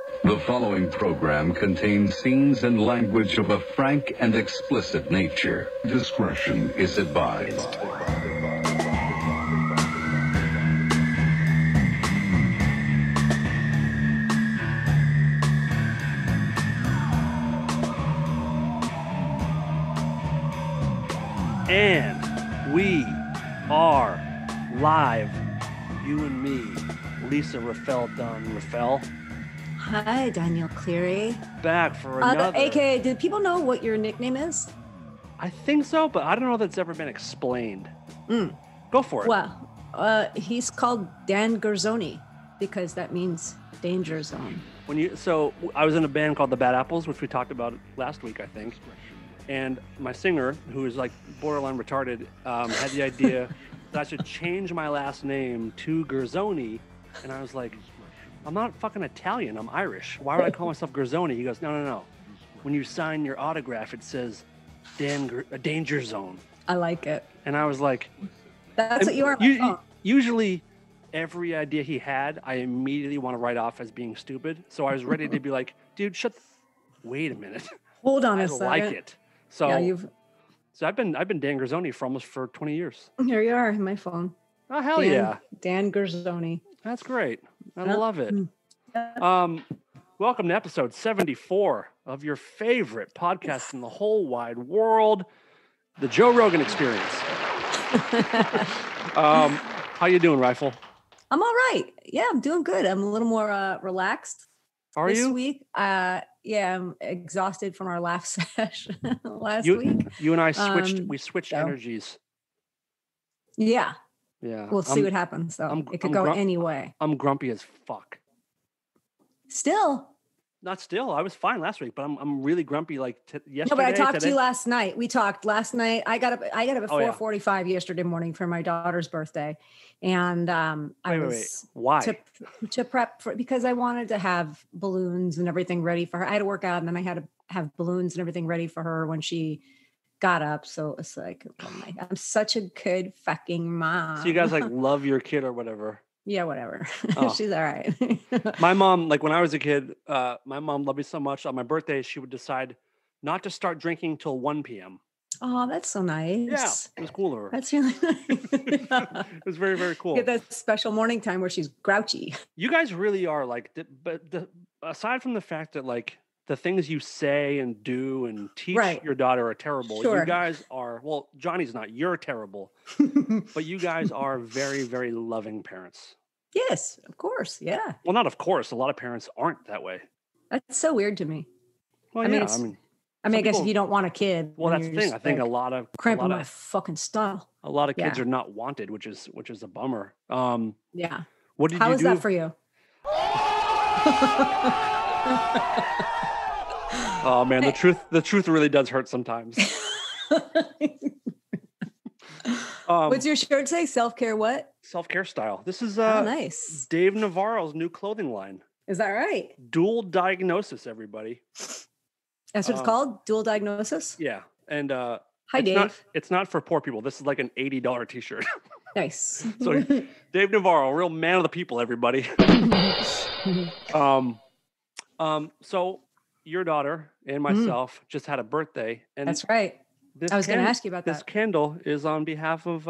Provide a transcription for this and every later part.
The following program contains scenes and language of a frank and explicit nature. Discretion is advised. And we are live, you and me, Lisa Rieffel, Don Rieffel. Hi, Daniel Cleary. Back for another. AKA, do people know what your nickname is? I think so, but I don't know that it's ever been explained. Go for it. Well, he's called Dan Garzoni because that means danger zone. So I was in a band called the Bad Apples, which we talked about last week, I think. And my singer, who is like borderline retarded, had the idea that I should change my last name to Garzoni. And I was like, I'm not fucking Italian, I'm Irish. Why would I call myself Garzoni? He goes, no. When you sign your autograph, it says Danger Zone. I like it. And I was like... That's what you are. Usually, every idea he had, I immediately want to write off as being stupid. So I was ready to be like, dude, wait a minute. Hold on a second. I like it. So, yeah, so I've been Dan Garzoni for almost 20 years. Here you are, my phone. Oh, hell yeah. Dan Garzoni. That's great. I love it. Welcome to episode 74 of your favorite podcast in the whole wide world, the Joe Rogan Experience. How you doing, Rieffel? I'm all right. Yeah, I'm doing good. I'm a little more relaxed this week. Yeah, I'm exhausted from our laugh session last week. You and I switched energies. Yeah. Yeah. We'll see what happens, though. It could go any way. I'm grumpy as fuck. Still? Not still. I was fine last week, but I'm really grumpy like yesterday. No, but I talked to you last night. We talked last night. I got up at 4:45 yesterday morning for my daughter's birthday. And Wait. Why? To prep for, because I wanted to have balloons and everything ready for her. I had to work out and then I had to have balloons and everything ready for her when she got up. So it's like, I'm such a good fucking mom. So you guys like love your kid or whatever. Yeah, whatever. Oh. She's all right. My mom, like when I was a kid, my mom loved me so much. On my birthday, she would decide not to start drinking till 1 p.m. Oh, that's so nice. Yeah, it was cool of her. That's really nice. It was very, very cool. Get that special morning time where she's grouchy. You guys really are like, aside from the fact that like the things you say and do and teach your daughter are terrible. Sure. You guys are, well, Johnny's not, you're terrible, but you guys are very, very loving parents. Yes, of course. Yeah. Well, not of course. A lot of parents aren't that way. That's so weird to me. Well, I guess if you don't want a kid. Well, that's the thing. I think a lot of cramping my fucking style. A lot of kids are not wanted, which is a bummer. Yeah. What did How you is do? that for you? Oh man, the truth really does hurt sometimes. What's your shirt say? Self-care what? Self-care style. This is nice. Dave Navarro's new clothing line. Is that right? Dual diagnosis, everybody. That's what it's called? Dual diagnosis? Yeah. And hi, Dave. It's not for poor people. This is like an $80 t-shirt. Nice. So Dave Navarro, real man of the people, everybody. So your daughter and myself just had a birthday. And that's right. I was going to ask you about that. This candle is on behalf of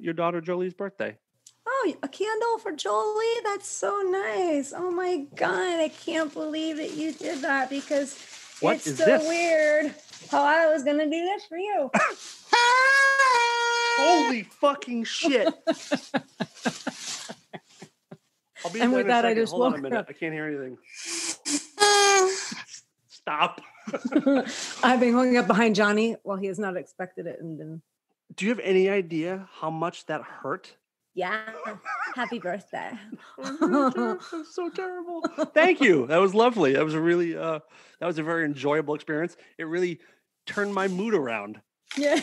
your daughter Jolie's birthday. Oh, a candle for Jolie? That's so nice. Oh my God. I can't believe that you did that because it's so weird how I was going to do this for you. Holy fucking shit. I'll be and with that, I just Hold on a woke minute. up. I can't hear anything. Stop. I've been going up behind Johnny while he has not expected it. And then... Do you have any idea how much that hurt? Yeah. Happy birthday. That's so terrible. Thank you. That was lovely. That was a really, that was a very enjoyable experience. It really turned my mood around. Yeah.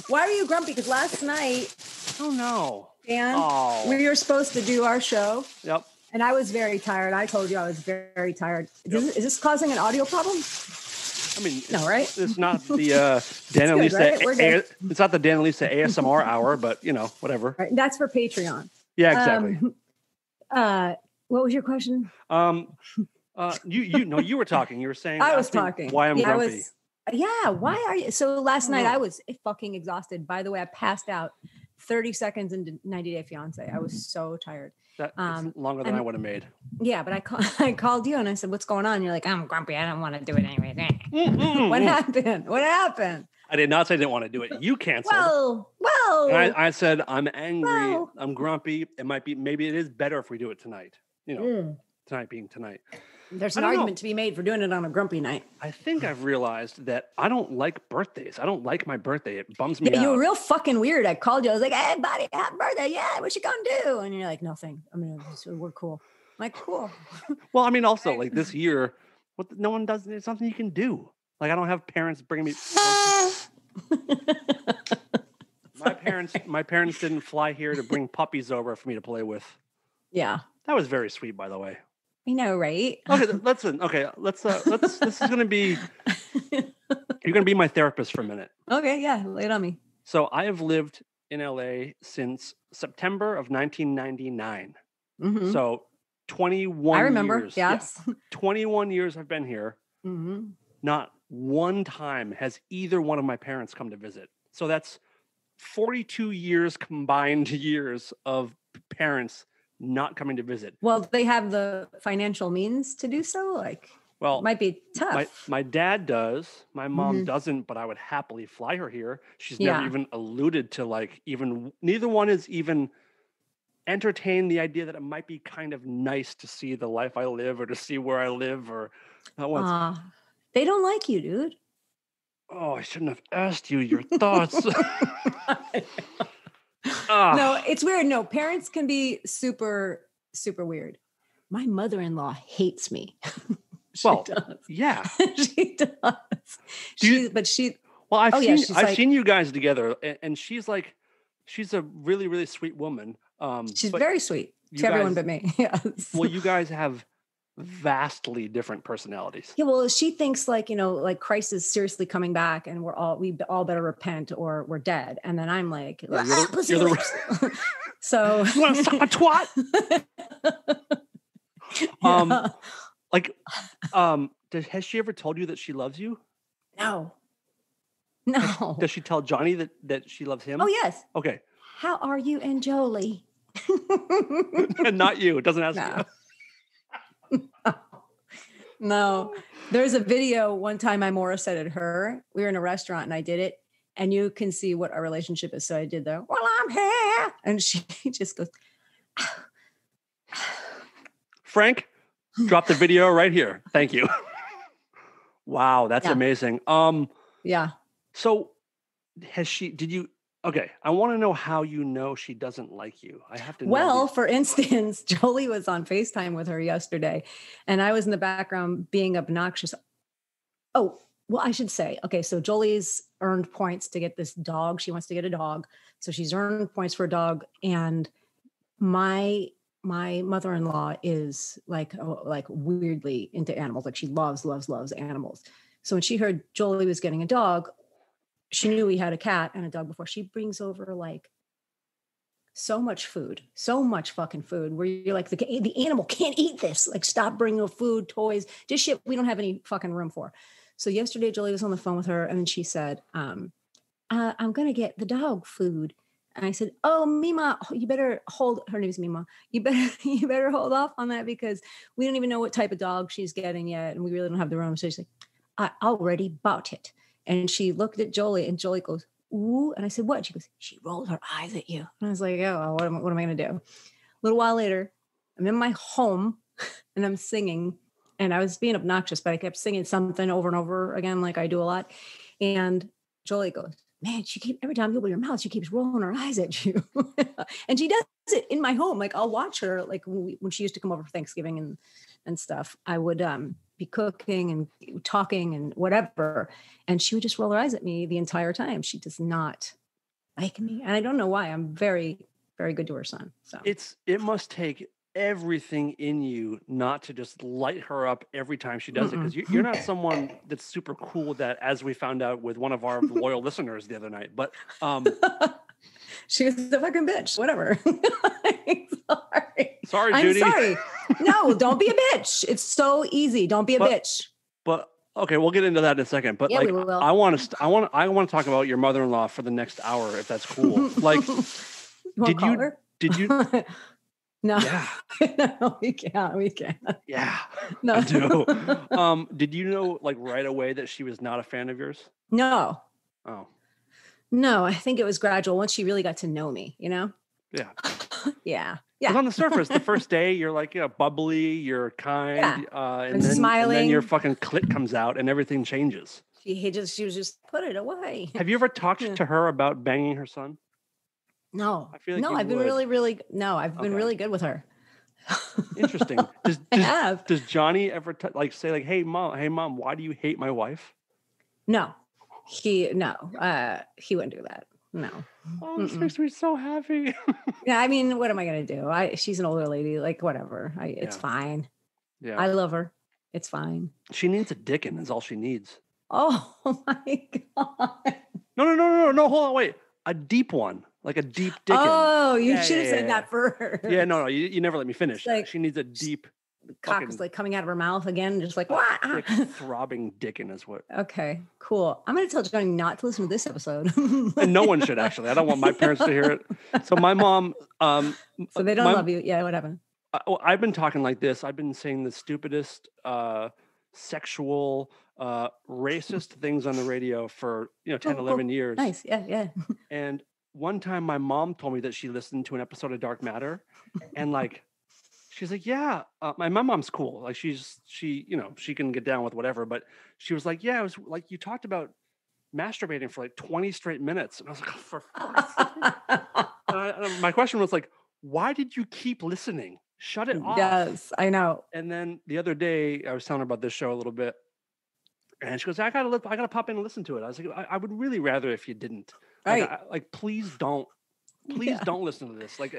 Why were you grumpy? Because last night, oh no, Dan, we were supposed to do our show. Yep. And I was very tired. I told you I was very, very tired. Yep. Is this causing an audio problem? I mean, no, right? It's not the Dan and Lisa. Right? It's not the Dan and Lisa ASMR hour, but you know, whatever. Right. That's for Patreon. Yeah, exactly. What was your question? You were talking. You were saying I was talking. Why I'm grumpy. Why are you? So last night I was fucking exhausted. By the way, I passed out 30 seconds into 90 Day Fiance. I was so tired. That is longer than I would have made. Yeah, but I called you and I said, "What's going on?" And you're like, "I'm grumpy. I don't want to do it anyway." What happened? What happened? I did not say I didn't want to do it. You canceled. Well. And I said I'm angry. Well, I'm grumpy. It might be. Maybe it is better if we do it tonight. Tonight being tonight. There's an argument to be made for doing it on a grumpy night. I think I've realized that I don't like birthdays. I don't like my birthday. It bums me out. You were real fucking weird. I called you. I was like, "Hey, buddy, happy birthday. Yeah, what you gonna do?" And you're like, "Nothing. We're cool." I'm like, cool. Well, I mean, also like this year, no one does. It's something you can do. Like I don't have parents bringing me. My parents didn't fly here to bring puppies over for me to play with. Yeah, that was very sweet, by the way. I know, right? Okay, listen. Okay, let's. This is gonna be. You're gonna be my therapist for a minute. Okay, yeah, lay it on me. So I have lived in LA since September of 1999. Mm-hmm. So 21. I remember. Years. Yes. Yeah, 21 years I've been here. Mm-hmm. Not one time has either one of my parents come to visit. So that's 42 years combined years of parents not coming to visit. Well, they have the financial means to do so. Like, it might be tough. My dad does. My mom doesn't, but I would happily fly her here. She's never even alluded to neither one has even entertained the idea that it might be kind of nice to see the life I live or to see where I live or they don't like you, dude. Oh, I shouldn't have asked you your thoughts. No, it's weird. No, parents can be super, super weird. My mother-in-law hates me. She does. Yeah. She does. I've seen you guys together, and she's a really, really sweet woman. She's very sweet to everyone but me. Yes. Well, you guys have vastly different personalities. Yeah, well, she thinks like Christ is seriously coming back and we all better repent or we're dead. And then I'm like, you're so you want to suck a twat? Has she ever told you that she loves you? No. Does she tell Johnny that she loves him? Oh, yes. Okay. How are you and Jolie? And not you. It doesn't ask you. No, there's a video one time Imora said at her. We were in a restaurant and I did it, and you can see what our relationship is. So I did the "Well, I'm here," and she just goes. Frank, drop the video right here. Thank you. Wow, that's amazing. Yeah. So, Okay, I want to know how you know she doesn't like you. I have to know. Well, for instance, Jolie was on FaceTime with her yesterday, and I was in the background being obnoxious. Oh, well, I should say, okay, so Jolie's earned points to get this dog. She wants to get a dog. So she's earned points for a dog. And my mother-in-law is like weirdly into animals. Like she loves animals. So when she heard Jolie was getting a dog, she knew we had a cat and a dog before. She brings over like so much fucking food where you're like, the animal can't eat this. Like, stop bringing food, toys, just shit we don't have any fucking room for. So yesterday, Jolie was on the phone with her and then she said, I'm going to get the dog food. And I said, "Oh, Mima, you better hold," her name's Mima. You better hold off on that because we don't even know what type of dog she's getting yet. And we really don't have the room. So she's like, "I already bought it." And she looked at Jolie and Jolie goes, "Ooh." And I said, "What?" She goes, "She rolled her eyes at you." And I was like, "Oh, what am I going to do?" A little while later, I'm in my home and I'm singing, and I was being obnoxious, but I kept singing something over and over again, like I do a lot. And Jolie goes, "Man, every time you open your mouth, she keeps rolling her eyes at you." And she does it in my home. Like, I'll watch her, like when she used to come over for Thanksgiving and stuff, I would be cooking and talking and whatever. And she would just roll her eyes at me the entire time. She does not like me. And I don't know why. I'm very, very good to her son. So it must take everything in you not to just light her up every time she does it, because you're not someone that's super cool with that, as we found out with one of our loyal listeners the other night. But she was a fucking bitch. Whatever. Sorry, Judy. I'm sorry. No, don't be a bitch. It's so easy. Don't be a bitch. But okay, we'll get into that in a second. But Yeah, like, we will. I want to talk about your mother-in-law for the next hour, if that's cool. Like, did you? No. Yeah. No, we can't. We can't. Yeah. No. I do. Did you know like right away that she was not a fan of yours? No. Oh. No, I think it was gradual once she really got to know me, you know? Yeah. Yeah. Because on the surface, the first day, you're like, bubbly, you're kind, and then smiling. And then your fucking clit comes out and everything changes. She was just put it away. Have you ever talked to her about banging her son? No. I feel like I've been really really good with her. Interesting. Does Johnny ever say like, hey mom, why do you hate my wife? No. He wouldn't do that. No. Oh, this makes me so happy. Yeah, I mean, what am I gonna do? She's an older lady, like whatever. It's fine. Yeah. I love her. It's fine. She needs a dickin' is all she needs. Oh my God. No, hold on, wait. A deep one. Like a deep dickin'. Oh, you should have said that first. Yeah, no, you never let me finish. Like, she needs a deep cock is like coming out of her mouth again, just like what? Throbbing dickin' is what. Okay, cool. I'm gonna tell Johnny not to listen to this episode. And no one should actually. I don't want my parents to hear it. So my mom so they don't love you. Yeah, what happened? I've been talking like this. I've been saying the stupidest sexual racist things on the radio for 10, 11 years. Nice. Yeah. And one time my mom told me that she listened to an episode of Dark Matter and like she's like, yeah, my mom's cool. Like she can get down with whatever, but she was like, yeah, it was like you talked about masturbating for like 20 straight minutes. And I was like, for my question was like, why did you keep listening? Shut it off. Yes, I know. And then the other day I was telling her about this show a little bit. And she goes, I gotta pop in and listen to it. I was like, I would really rather if you didn't. Right. Like please don't listen to this. Like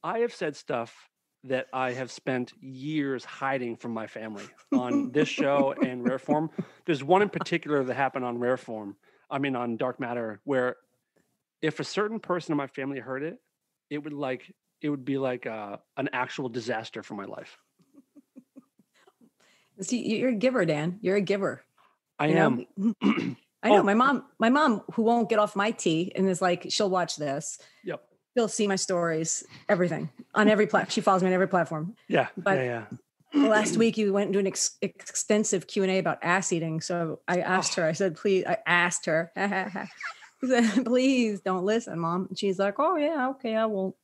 I have said stuff that I have spent years hiding from my family on this show and Rare Form. There's one in particular that happened on on Dark Matter, where if a certain person in my family heard it, it would be like an actual disaster for my life. See, you're a giver, Dan. You're a giver. I am. I know. My mom, who won't get off my tee and is like, she'll watch this. Yep. She'll see my stories, everything on every platform. She follows me on every platform. Yeah. But last week you went and do an extensive Q&A about ass eating. So I asked her, I said, please, I asked her, I said, please don't listen, Mom. And she's like, oh yeah, okay, I won't.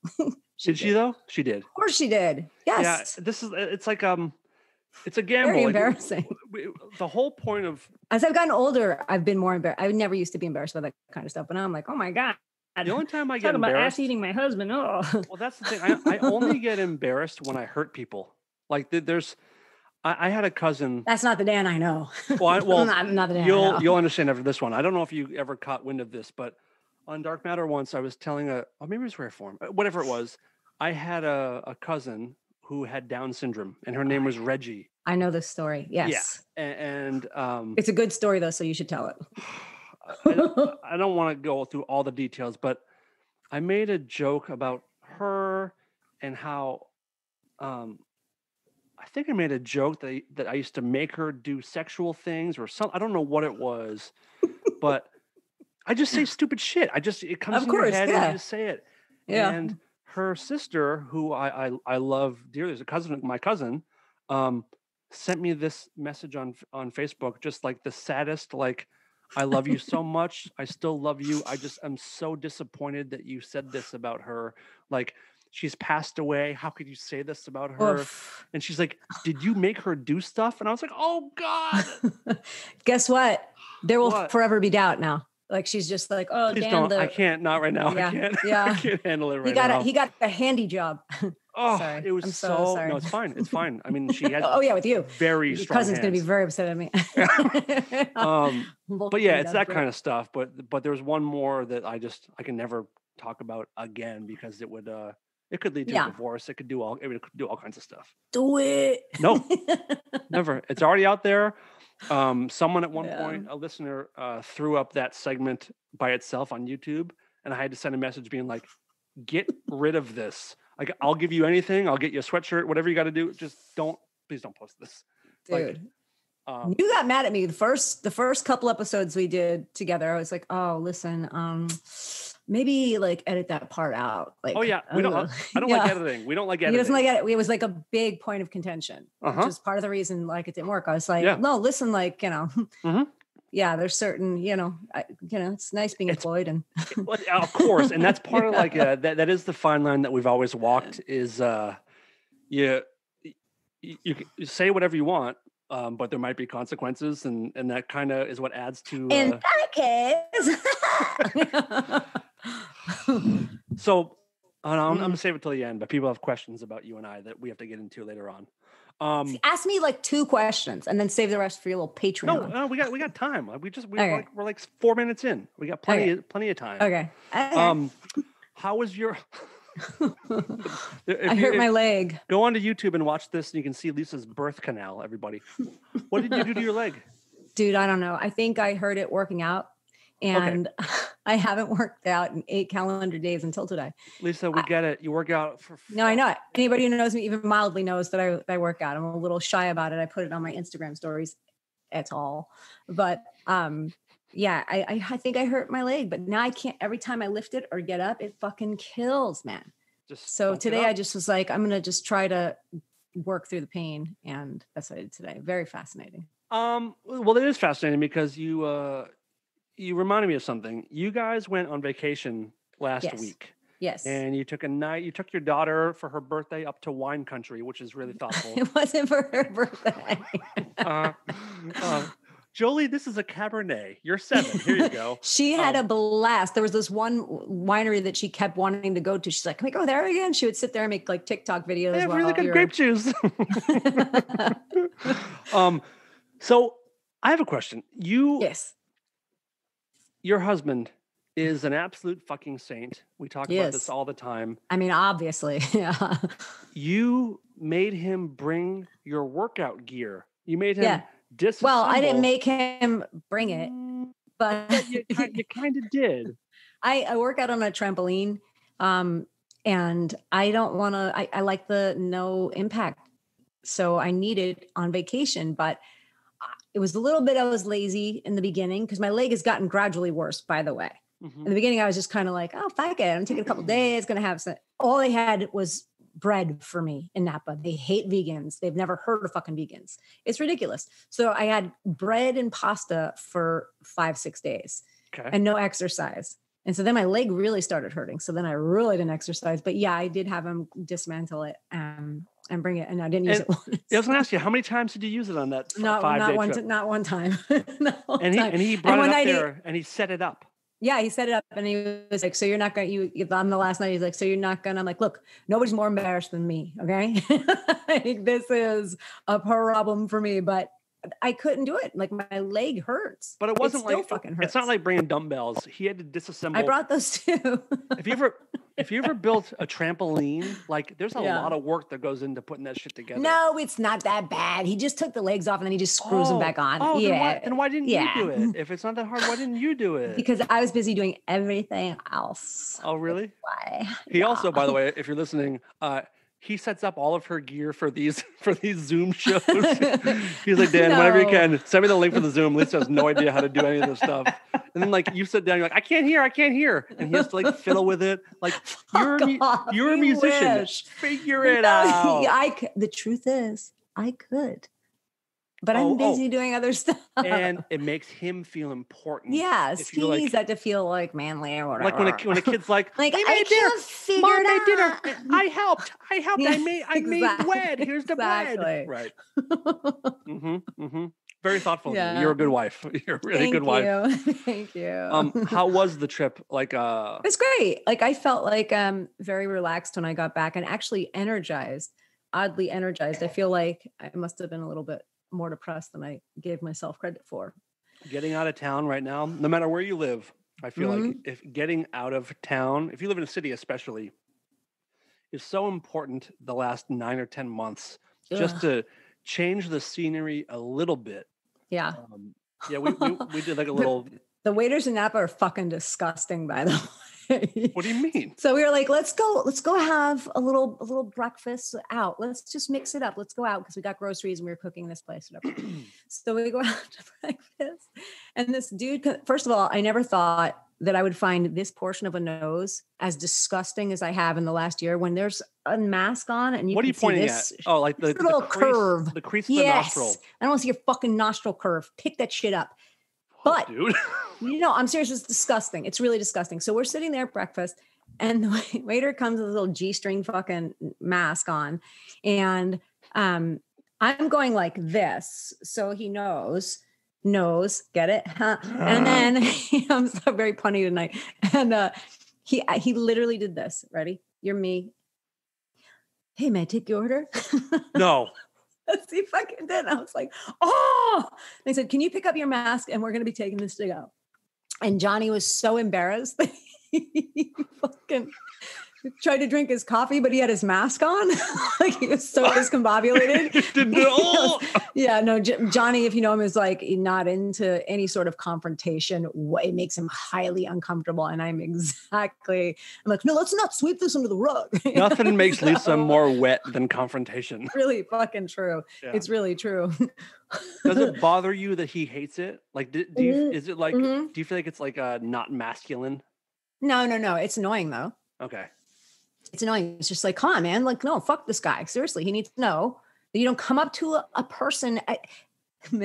Did she though? She did. Of course she did. Yes. Yeah. It's like, it's a gamble. Very embarrassing. The whole point of... As I've gotten older, I've been more embarrassed. I never used to be embarrassed by that kind of stuff. But now I'm like, oh my God. The only time I get about embarrassed... ass eating my husband. Oh. Well, that's the thing. I only get embarrassed when I hurt people. Like I had a cousin... That's not the Dan I know. Well, not the Dan I know. You'll understand after this one. I don't know if you ever caught wind of this, but on Dark Matter once, I was telling maybe it was Rare Form, whatever it was. I had a cousin who had Down syndrome, and her name was Reggie. I know this story. Yes. Yeah. And it's a good story though, so you should tell it. I don't want to go through all the details, but I made a joke about her and how I think I made a joke that I used to make her do sexual things or something. I don't know what it was, but I just say stupid shit. It comes in your head and I just say it. Yeah. And her sister, who I love dearly, is my cousin, sent me this message on Facebook, just like the saddest, like, I love you so much. I still love you. I'm so disappointed that you said this about her. Like, she's passed away. How could you say this about her? Oof. And she's like, did you make her do stuff? And I was like, oh God. Guess what? There will forever be doubt now. Like, she's just like, oh, please don't. I can't. Not right now. Yeah, I can't. Yeah. I can't handle it right now. He got a handy job. Oh, sorry. It was I'm so sorry. No, it's fine. It's fine. I mean, she had. Oh yeah, with you. Very Your strong cousin's hands. Gonna be very upset at me. But yeah, it's that kind of stuff. But there's one more that I can never talk about again because it could lead to a divorce. It could do all kinds of stuff. Do it. No, never. It's already out there. Someone at one point, a listener, threw up that segment by itself on YouTube, and I had to send a message being like, "Get rid of this. Like, I'll give you anything. I'll get you a sweatshirt. Whatever you got to do. Just don't please don't post this. Dude. Like, you got mad at me the first couple episodes we did together. I was like, oh, listen, maybe like edit that part out. Like, oh yeah, I don't like editing. We don't like editing. He doesn't like it. It was like a big point of contention, which is part of the reason like it didn't work. I was like, no, listen, like, yeah, there's certain, it's nice being employed and of course. And that's part of like, that is the fine line that we've always walked is, you say whatever you want. But there might be consequences, and that kind of is what adds to. In that case. So, I'm going to save it till the end, but people have questions about you and I that we have to get into later on. Ask me like 2 questions, and then save the rest for your little Patreon. No, we got time. We're like 4 minutes in. We got plenty of time. Okay. How was your? I hurt my leg. Go onto YouTube and watch this, and you can see Lisa's birth canal. Everybody, what did you do to your leg? Dude, I don't know. I think I hurt it working out, and I haven't worked out in 8 calendar days until today. Lisa, we get it. You work out for. No, I know it. Anybody who knows me even mildly knows that I work out. I'm a little shy about it. I put it on my Instagram stories at all, but yeah, I think I hurt my leg, but now I can't. Every time I lift it or get up, it fucking kills, man. So today I just was like, I'm going to just try to work through the pain. And that's what I did today. Very fascinating. Well, it is fascinating because you reminded me of something. You guys went on vacation last week. Yes. And you took your daughter for her birthday up to wine country, which is really thoughtful. It wasn't for her birthday. Jolie, this is a Cabernet. You're 7. Here you go. She had a blast. There was this one winery that she kept wanting to go to. She's like, can we go there again? She would sit there and make like TikTok videos. They have really good grape juice. So I have a question. Yes. Your husband is an absolute fucking saint. We talk about this all the time. I mean, obviously. Yeah. You made him bring your workout gear. You made him disassemble. Well, I didn't make him bring it, but you kind of did. I work out on a trampoline, and I don't want to. I like the no impact, so I need it on vacation. But it was a little bit. I was lazy in the beginning because my leg has gotten gradually worse. By the way, in the beginning, I was just kind of like, oh, fuck it, I'm taking a couple days. Going to have some. All they had was bread for me in Napa. They hate vegans. They've never heard of fucking vegans. It's ridiculous. So I had bread and pasta for 5-6 days and no exercise. And so then my leg really started hurting. So then I really didn't exercise. But yeah, I did have him dismantle it and bring it. And I didn't use it once. I was going to ask you, how many times did you use it on that 5-day trip? Not one time. And he brought it up there and he set it up. Yeah, he set it up and he was like, so you're not going to, on the last night, he's like, so you're not going to, I'm like, look, nobody's more embarrassed than me. Okay. Like, this is a problem for me, but I couldn't do it. Like my leg hurts. But it wasn't fucking hurts. It's not like bringing dumbbells. He had to disassemble. I brought those too. If you ever built a trampoline, like there's a lot of work that goes into putting that shit together. No, it's not that bad. He just took the legs off and then he just screws them back on. Oh, yeah. Then why didn't you do it? If it's not that hard, why didn't you do it? Because I was busy doing everything else. Oh, really? Why? He also, by the way, if you're listening, he sets up all of her gear for these Zoom shows. He's like, Dan, whenever you can, send me the link for the Zoom. Lisa has no idea how to do any of this stuff. And then like you sit down, you're like, I can't hear. And he has to like fiddle with it. Like you're a musician. Wish. Figure it out. The truth is, I could. But I'm busy doing other stuff. And it makes him feel important. Yes, he needs that to feel like manly or whatever. Like when a kid's like I can't figure Mom made dinner. I helped. I made bread. Here's the bread. Right. Very thoughtful. Yeah. You're a good wife. You're a really good wife. Thank you. How was the trip? Like it's great. Like I felt like very relaxed when I got back and actually energized, oddly energized. I feel like I must have been a little bit more depressed than I gave myself credit for. Getting out of town right now, no matter where you live, I feel like if getting out of town, if you live in a city especially, is so important the last 9 or 10 months just to change the scenery a little bit. Yeah. We did like a little. The waiters in Napa are fucking disgusting, by the Okay. What do you mean? So we were like, let's go have a little breakfast out. Let's just mix it up. Let's go out because we got groceries and we were cooking this place. Whatever. So we go out to breakfast. And this dude, first of all, I never thought that I would find this portion of a nose as disgusting as I have in the last year when there's a mask on and you what are can you see pointing this at? Oh, like the little curve. The crease of the nostril. I don't want to see your fucking nostril curve. Pick that shit up. But, dude. I'm serious. It's disgusting. It's really disgusting. So we're sitting there at breakfast and the waiter comes with a little G-string fucking mask on. And I'm going like this. So he knows, get it? Huh? And then I'm so very punny tonight. And he literally did this. Ready? You're me. Hey, may I take your order? No. He fucking did. I was like, oh, they said, can you pick up your mask? And we're going to be taking this to go. And Johnny was so embarrassed that he fucking tried to drink his coffee, but he had his mask on. Like he was so discombobulated. Yeah, no, Johnny, if you know him, is like not into any sort of confrontation. It makes him highly uncomfortable. And I'm like, no, let's not sweep this under the rug. Nothing makes Lisa more wet than confrontation. Really fucking true. Yeah. It's really true. Does it bother you that he hates it? Like, do you, is it like, do you feel like it's like not masculine? No. It's annoying though. Okay. It's annoying. It's just like, come on, man. Like, no, fuck this guy. Seriously, he needs to know that you don't come up to a person. Like, the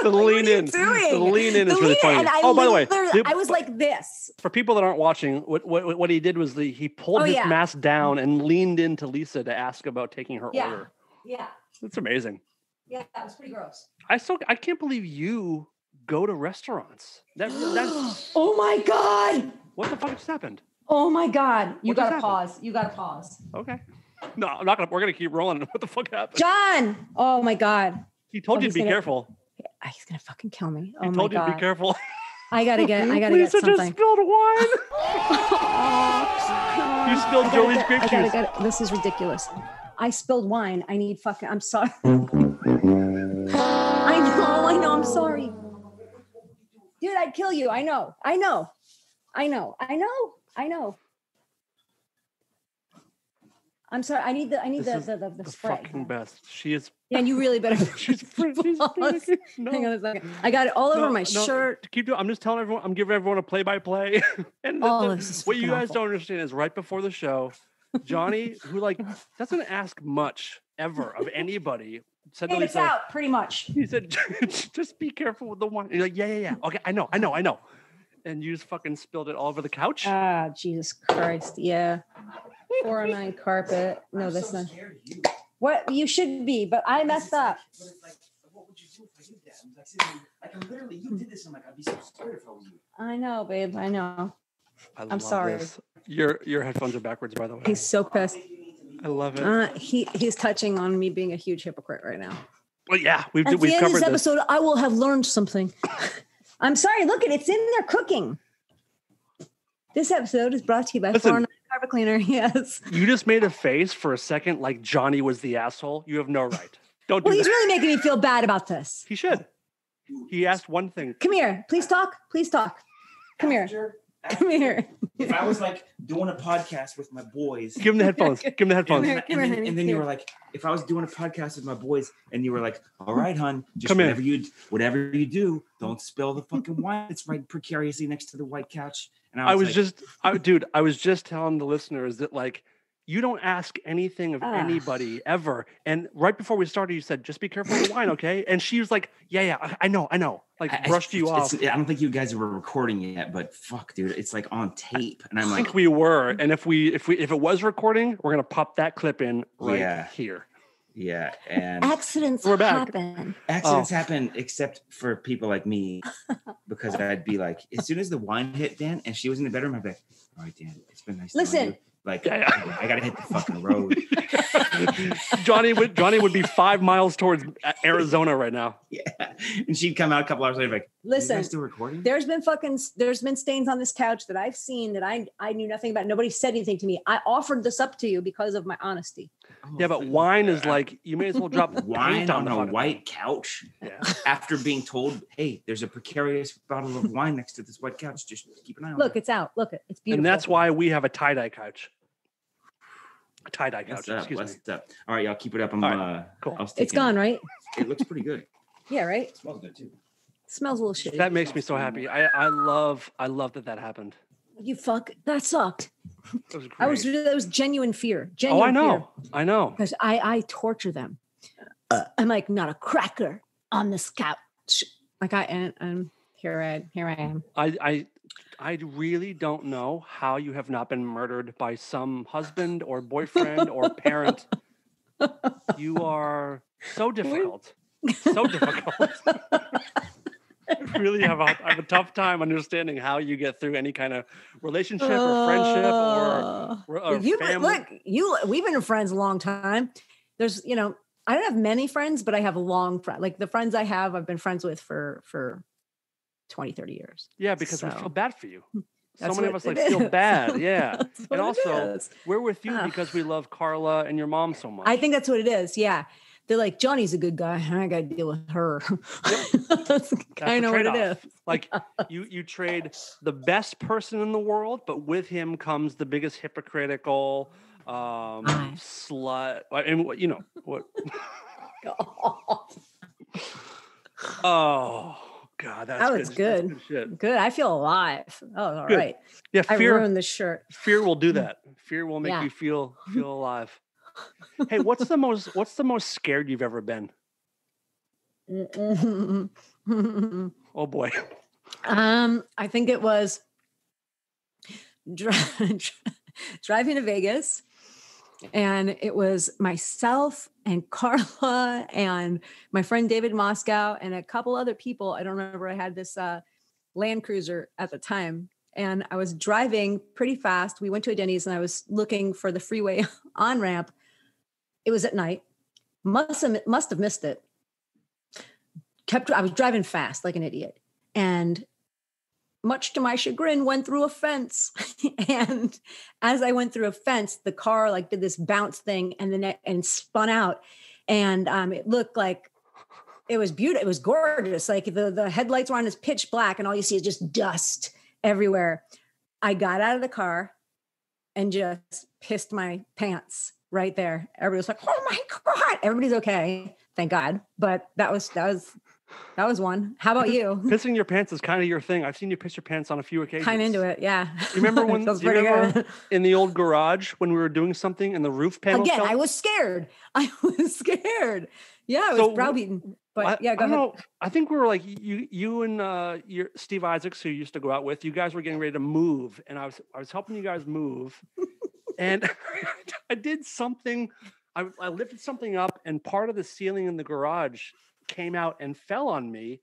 lean in. The lean in is really funny. By the way, I was like this. For people that aren't watching, what he did was he pulled his mask down and leaned into Lisa to ask about taking her order. Yeah. That's amazing. Yeah, that was pretty gross. I can't believe you go to restaurants. That's oh my God. What the fuck just happened? Oh my God. You got to pause. Okay. No, I'm not going to. We're going to keep rolling. What the fuck happened? John. Oh my God. He told you to be careful. He's going to fucking kill me. He told you to be careful. I got to get something. Lisa just spilled wine. You spilled Joey's grape juice. This is ridiculous. I spilled wine. I'm sorry. I know. I'm sorry. Dude, I'd kill you. I know. I'm sorry. I need the spray. Fucking best. She is. Yeah, and you really better. She's pretty. No. Hang on a second. I got it all over my shirt. Keep doing. I'm just telling everyone. I'm giving everyone a play-by-play. And what you guys don't understand is right before the show, Johnny, who doesn't ask much ever of anybody, said to Lisa, it's out pretty much. He said, "Just be careful with the wine." And you're like, "Yeah. Okay, I know." And you just fucking spilled it all over the couch. Ah, Jesus Christ! Yeah. 409 carpet. No, that's not. What you should be, but I messed up. But it's like, what would you do if I did that? Like literally, you did this. I'm like, I'd be so scared if I was you. I know, babe. I know. I'm sorry. This. Your headphones are backwards, by the way. He's so pissed. I love it. He's touching on me being a huge hypocrite right now. Well, yeah, we've covered this. At the end of this episode, I will have learned something. I'm sorry. Look, it's in there cooking. This episode is brought to you by 409 Carpet Cleaner. Yes. You just made a face for a second like Johnny was the asshole. You have no right. Don't do that. He's really making me feel bad about this. He should. He asked one thing. Come here. Please talk. Come here. If I was doing a podcast with my boys. Give him the headphones. And then you were like, if I was doing a podcast with my boys and you were like, all right, hon, just whatever you do, don't spill the fucking wine. It's right precariously next to the white couch. And I was just telling the listeners that you don't ask anything of anybody ever. And right before we started, you said, just be careful with the wine, okay? And she was like, yeah, I know. Brushed you off. I don't think you guys were recording yet, but fuck, dude, it's on tape. And I'm I think we were. And if it was recording, we're gonna pop that clip in here. Yeah, and accidents happen. Accidents happen, except for people like me, because I'd be like, as soon as the wine hit Dan, and she was in the bedroom, I'd be like, all right, Dan, it's been nice. Listen. I gotta hit the fucking road. Johnny would be 5 miles towards Arizona right now. Yeah, and she'd come out a couple hours later, like, listen, are you guys still recording? There's been stains on this couch that I've seen that I knew nothing about. Nobody said anything to me. I offered this up to you because of my honesty. Yeah, but wine is like, you may as well drop wine on a white thing. couch. Yeah. After being told, hey, there's a precarious bottle of wine next to this white couch. Just keep an eye on it. Look, it's out. Look, it's beautiful. And that's why we have a tie-dye couch. A tie-dye couch. Excuse me. All right, y'all keep it up. Cool. It's gone, right? It looks pretty good. Yeah, right? It smells good too. Smells a little shitty. That makes me so happy. I love that happened. You fuck. That sucked. That was great. That was genuine fear. I know. Because I torture them. I'm like, not a cracker on this couch. Like and here I am. I really don't know how you have not been murdered by some husband or boyfriend or parent. You are so difficult. So difficult. I really have a tough time understanding how you get through any kind of relationship or friendship or family. Look, we've been friends a long time. There's, I don't have many friends, but I have a long friend. Like the friends I have, I've been friends with for 20, 30 years. Yeah, because we feel bad for you. So many of us feel bad. Yeah. And also we're with you because we love Carla and your mom so much. I think that's what it is. Yeah. They're like, Johnny's a good guy. I got to deal with her. That's kind of what it is. Like you trade the best person in the world, but with him comes the biggest hypocritical slut. And what? Oh God, that was good. That's good shit. Good. I feel alive. Oh, all good. Right. Yeah, fear, I ruined the shirt. Fear will do that. Fear will make you feel alive. Hey, what's the most scared you've ever been? Oh boy. I think it was driving to Vegas, and it was myself and Carla and my friend David Moscow and a couple other people. I don't remember. I had this Land Cruiser at the time, and I was driving pretty fast. We went to a Denny's, and I was looking for the freeway on-ramp. It was at night. Must have missed it. I was driving fast like an idiot, and much to my chagrin, went through a fence. And as I went through a fence, the car did this bounce thing and spun out. And it looked like it was beautiful. It was gorgeous. Like the headlights were on, this pitch black, and all you see is just dust everywhere. I got out of the car and just pissed my pants right there. Everybody was like, "Oh my God." Everybody's okay. Thank God. But that was one. How about you? Pissing your pants is kind of your thing. I've seen you piss your pants on a few occasions. Kind of into it, yeah. You remember when in the old garage when we were doing something and the roof panel again? fell? I was scared. Yeah, I was browbeaten. But go ahead. I think we were like you and your Steve Isaacs, who you used to go out with. You guys were getting ready to move, and I was helping you guys move, and I did something. I lifted something up, and part of the ceiling in the garage came out and fell on me,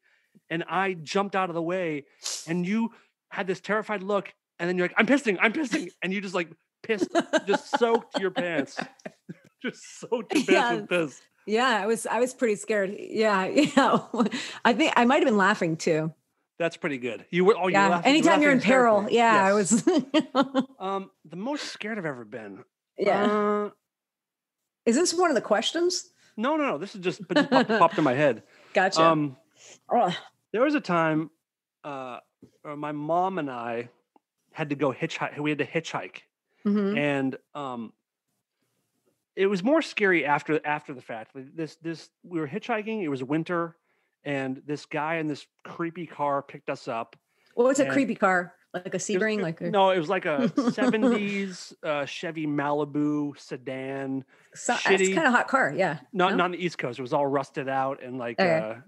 and I jumped out of the way, and you had this terrified look, and then you're like, I'm pissing, and you just pissed, just soaked your pants, just soaked your pants with piss. Yeah, I was pretty scared. Yeah. I think I might have been laughing too. That's pretty good. You were. Oh, yeah. You're laughing. Anytime you're in peril, I was. The most scared I've ever been. Yeah. Is this one of the questions? No. This is just popped in my head. Gotcha. There was a time my mom and I had to go hitchhike. We had to hitchhike, and it was more scary after the fact. This we were hitchhiking. It was winter, and this guy in this creepy car picked us up. What's a creepy car? Like a Sebring? No, it was like a 70s Chevy Malibu sedan. It's kind of hot car, yeah. Not on the East Coast. It was all rusted out and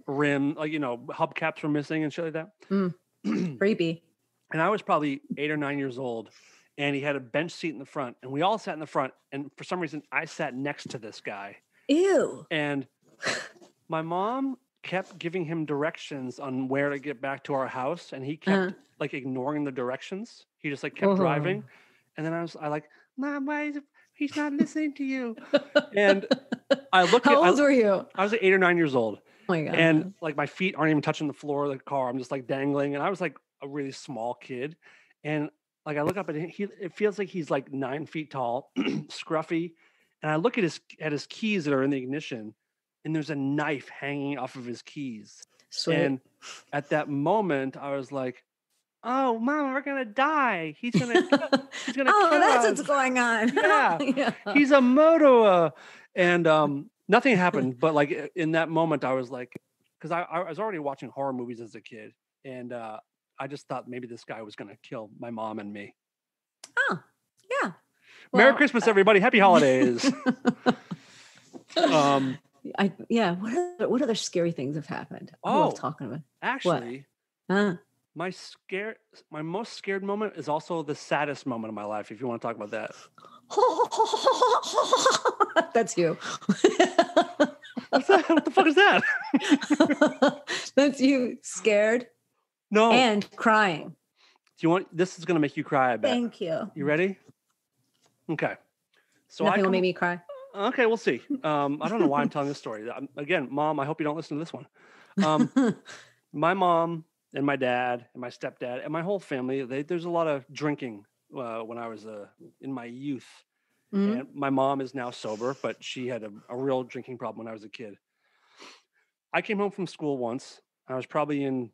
rim, hubcaps were missing and shit like that. Creepy. And I was probably 8 or 9 years old, and he had a bench seat in the front, and we all sat in the front. And for some reason, I sat next to this guy. Ew. And my mom kept giving him directions on where to get back to our house, and he kept ignoring the directions. He just kept driving, and then I like, Mom, why is he's not listening to you? And I look. How old were you? I was 8 or 9 years old. Oh my God. And my feet aren't even touching the floor of the car. I'm just dangling, and I was a really small kid, and I look up at him. It feels like he's 9 feet tall, scruffy. And I look at his keys that are in the ignition, and there's a knife hanging off of his keys. Sweet. And at that moment, I was like, "Oh, Mom, we're gonna die. He's gonna kill that's us. what's going on. Yeah, Yeah. he's a murderer." And nothing happened, but like in that moment, I was like, because I was already watching horror movies as a kid, and I just thought maybe this guy was gonna kill my mom and me. Oh, yeah. Merry Christmas, everybody! Happy holidays. What other scary things have happened? I love talking about. Actually, my most scared moment is also the saddest moment of my life. If you want to talk about that, that's you. What's that? What the fuck is that? That's you scared. No, and crying. Do you want? This is going to make you cry. I bet. Thank you. You ready? Okay. So nothing will make me cry. Okay, we'll see. I don't know why I'm telling this story. Again, Mom, I hope you don't listen to this one. My mom and my dad and my stepdad and my whole family, there's a lot of drinking when I was in my youth. Mm-hmm. And my mom is now sober, but she had a real drinking problem when I was a kid. I came home from school once. I was probably in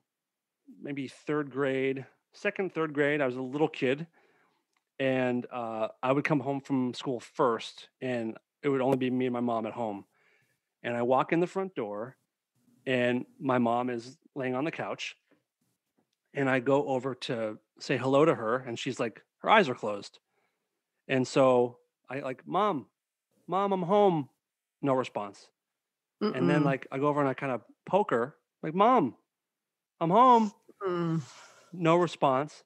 maybe third grade. I was a little kid. And I would come home from school first, and it would only be me and my mom at home. And I walk in the front door, and my mom is laying on the couch. And I go over to say hello to her, and she's like, her eyes are closed. And so I like, Mom, I'm home. No response. Mm-mm. And then like I go over and I kind of poke her, like, Mom, I'm home. No response.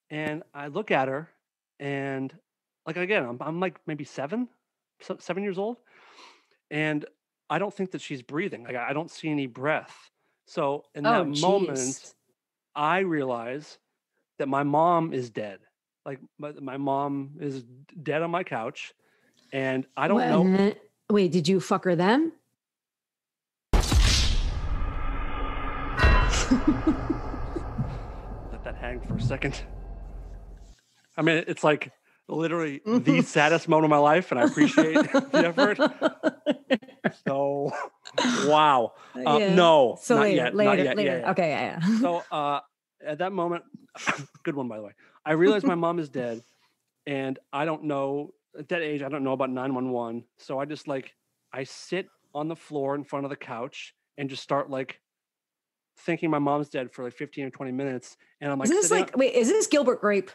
And I look at her. And like, again, I'm like maybe 7 years old. And I don't think that she's breathing. Like I don't see any breath. So in that moment, I realize that my mom is dead. Like my mom is dead on my couch. And I don't know. Wait, did you fuck her then? Let that hang for a second. I mean, it's like literally the saddest moment of my life, and I appreciate the effort. So, wow. No, so not later. yet. Yeah. Okay, yeah. So at that moment, good one, by the way, I realized my mom is dead, and I don't know, at that age, I don't know about 911. So I just I sit on the floor in front of the couch and just start thinking my mom's dead for 15 or 20 minutes. And I'm like, is this Gilbert Grape?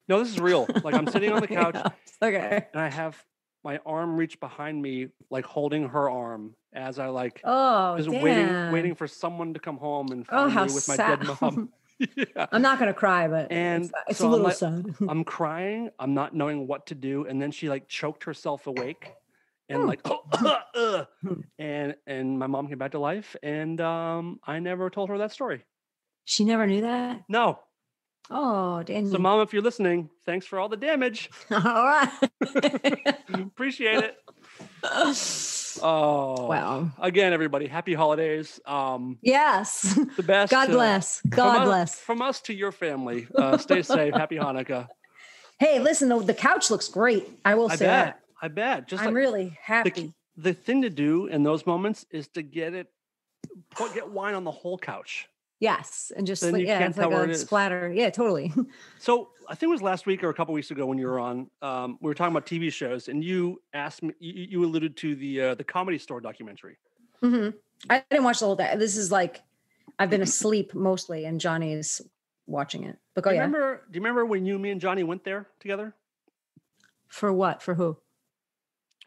No, this is real. I'm sitting on the couch. Yeah. Okay. And I have my arm reached behind me, holding her arm as I waiting for someone to come home and find me with my dead mom. Yeah. I'm not gonna cry, but it's so a little sad. I'm crying. I'm not knowing what to do. And then she choked herself awake and and my mom came back to life. And I never told her that story. She never knew that? No. Oh, Daniel. So, Mom, if you're listening, thanks for all the damage. All right. Appreciate it. Oh, wow. Again, everybody, happy holidays. Yes. The best. God bless. God bless. From us to your family. Stay safe. Happy Hanukkah. Hey, listen, the couch looks great. I will say that. I bet. I'm really happy. The thing to do in those moments is to get wine on the whole couch. Yes, and just it's like a splatter. Yeah, totally. So I think it was last week or a couple weeks ago when you were on. We were talking about TV shows, and you asked me. You alluded to the Comedy Store documentary. Mm-hmm. I didn't watch the whole thing. This is I've been asleep mostly, and Johnny's watching it. But do you remember when me and Johnny went there together? For what? For who?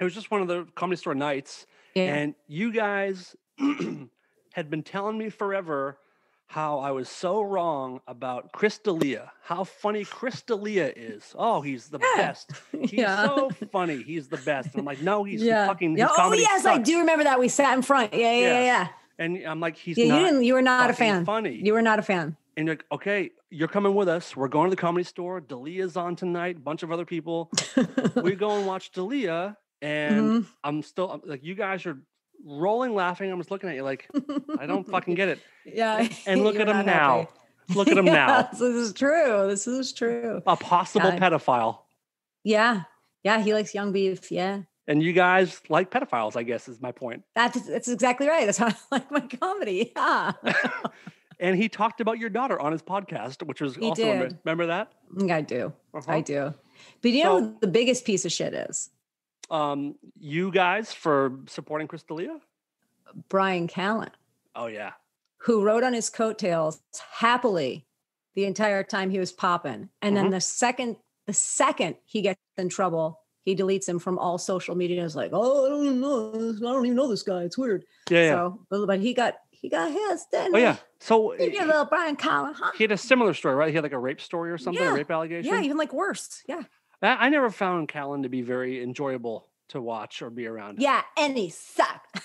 It was just one of the Comedy Store nights, and you guys had been telling me forever how I was so wrong about Chris D'Elia, how funny Chris D'Elia is. Oh, he's the best. He's so funny. He's the best. And I'm like, no, he's fucking, his comedy yes, sucks. I do remember that. We sat in front. Yeah. And I'm like, he's not. You were not a fan. Funny. You were not a fan. And you're like, okay, you're coming with us. We're going to the Comedy Store. D'Elia's on tonight. A bunch of other people. We go and watch D'Elia. And I'm like, you guys are rolling laughing. I'm just looking at you like, I don't fucking get it. Yeah. And look at him now. Happy. Look at him now. This is true. A possible pedophile. Yeah. Yeah. He likes young beef. Yeah. And you guys like pedophiles, I guess, is my point. That's exactly right. That's how I like my comedy. Yeah. And he talked about your daughter on his podcast, which was also, remember that? I do. I do. But you know who the biggest piece of shit is? You guys for supporting Chris D'Elia? Brian Callen. Oh, yeah. Who rode on his coattails happily the entire time he was popping. And then the second he gets in trouble, he deletes him from all social media. It's like, oh, I don't even know this guy. It's weird. Yeah. So, but he got his, didn't he? Oh, yeah. So you little Brian Callen, huh? He had a similar story, right? He had like a rape story or something, a rape allegation. Yeah, even like worse. Yeah. I never found Callen to be very enjoyable to watch or be around. Yeah, and he sucked.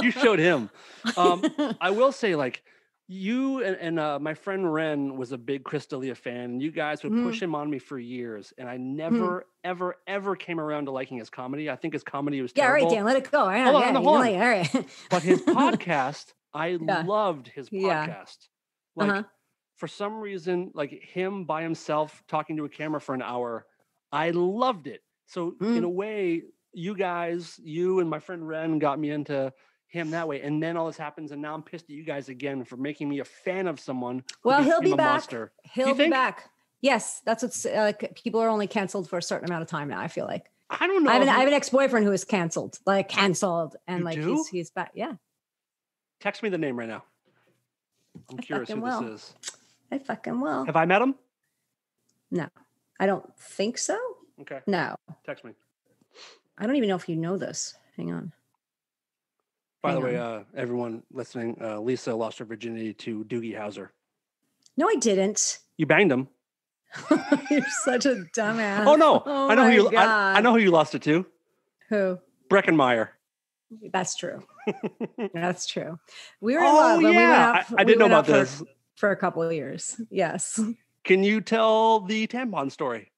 You showed him. I will say, like, you and my friend Ren was a big Chris D'Elia fan, and you guys would push him on me for years, and I never, ever came around to liking his comedy. I think his comedy was terrible. Yeah, right, Dan, let it go. Hold on. All right. But his podcast, I loved his podcast. Like, for some reason, like him by himself talking to a camera for an hour, I loved it. So in a way, you and my friend Ren got me into him that way. And then all this happens, and now I'm pissed at you guys again for making me a fan of someone. Well, he'll be back. Monster. He'll be back. Yes, that's what's like. People are only canceled for a certain amount of time now, I feel like. I don't know. I have an ex-boyfriend who is canceled, and he's back. Yeah. Text me the name right now. I'm curious who this is. I fucking will. Have I met him? No, I don't think so. Okay. No. Text me. I don't even know if you know this. Hang on. By the way, everyone listening, Lisa lost her virginity to Doogie Howser. No, I didn't. You banged him. You're such a dumbass. Oh no! Oh, I know who you lost it to. Who? Breckenmeyer. That's true. That's true. We were in love. Oh yeah, I didn't know about this for a couple of years. Yes. Can you tell the tampon story?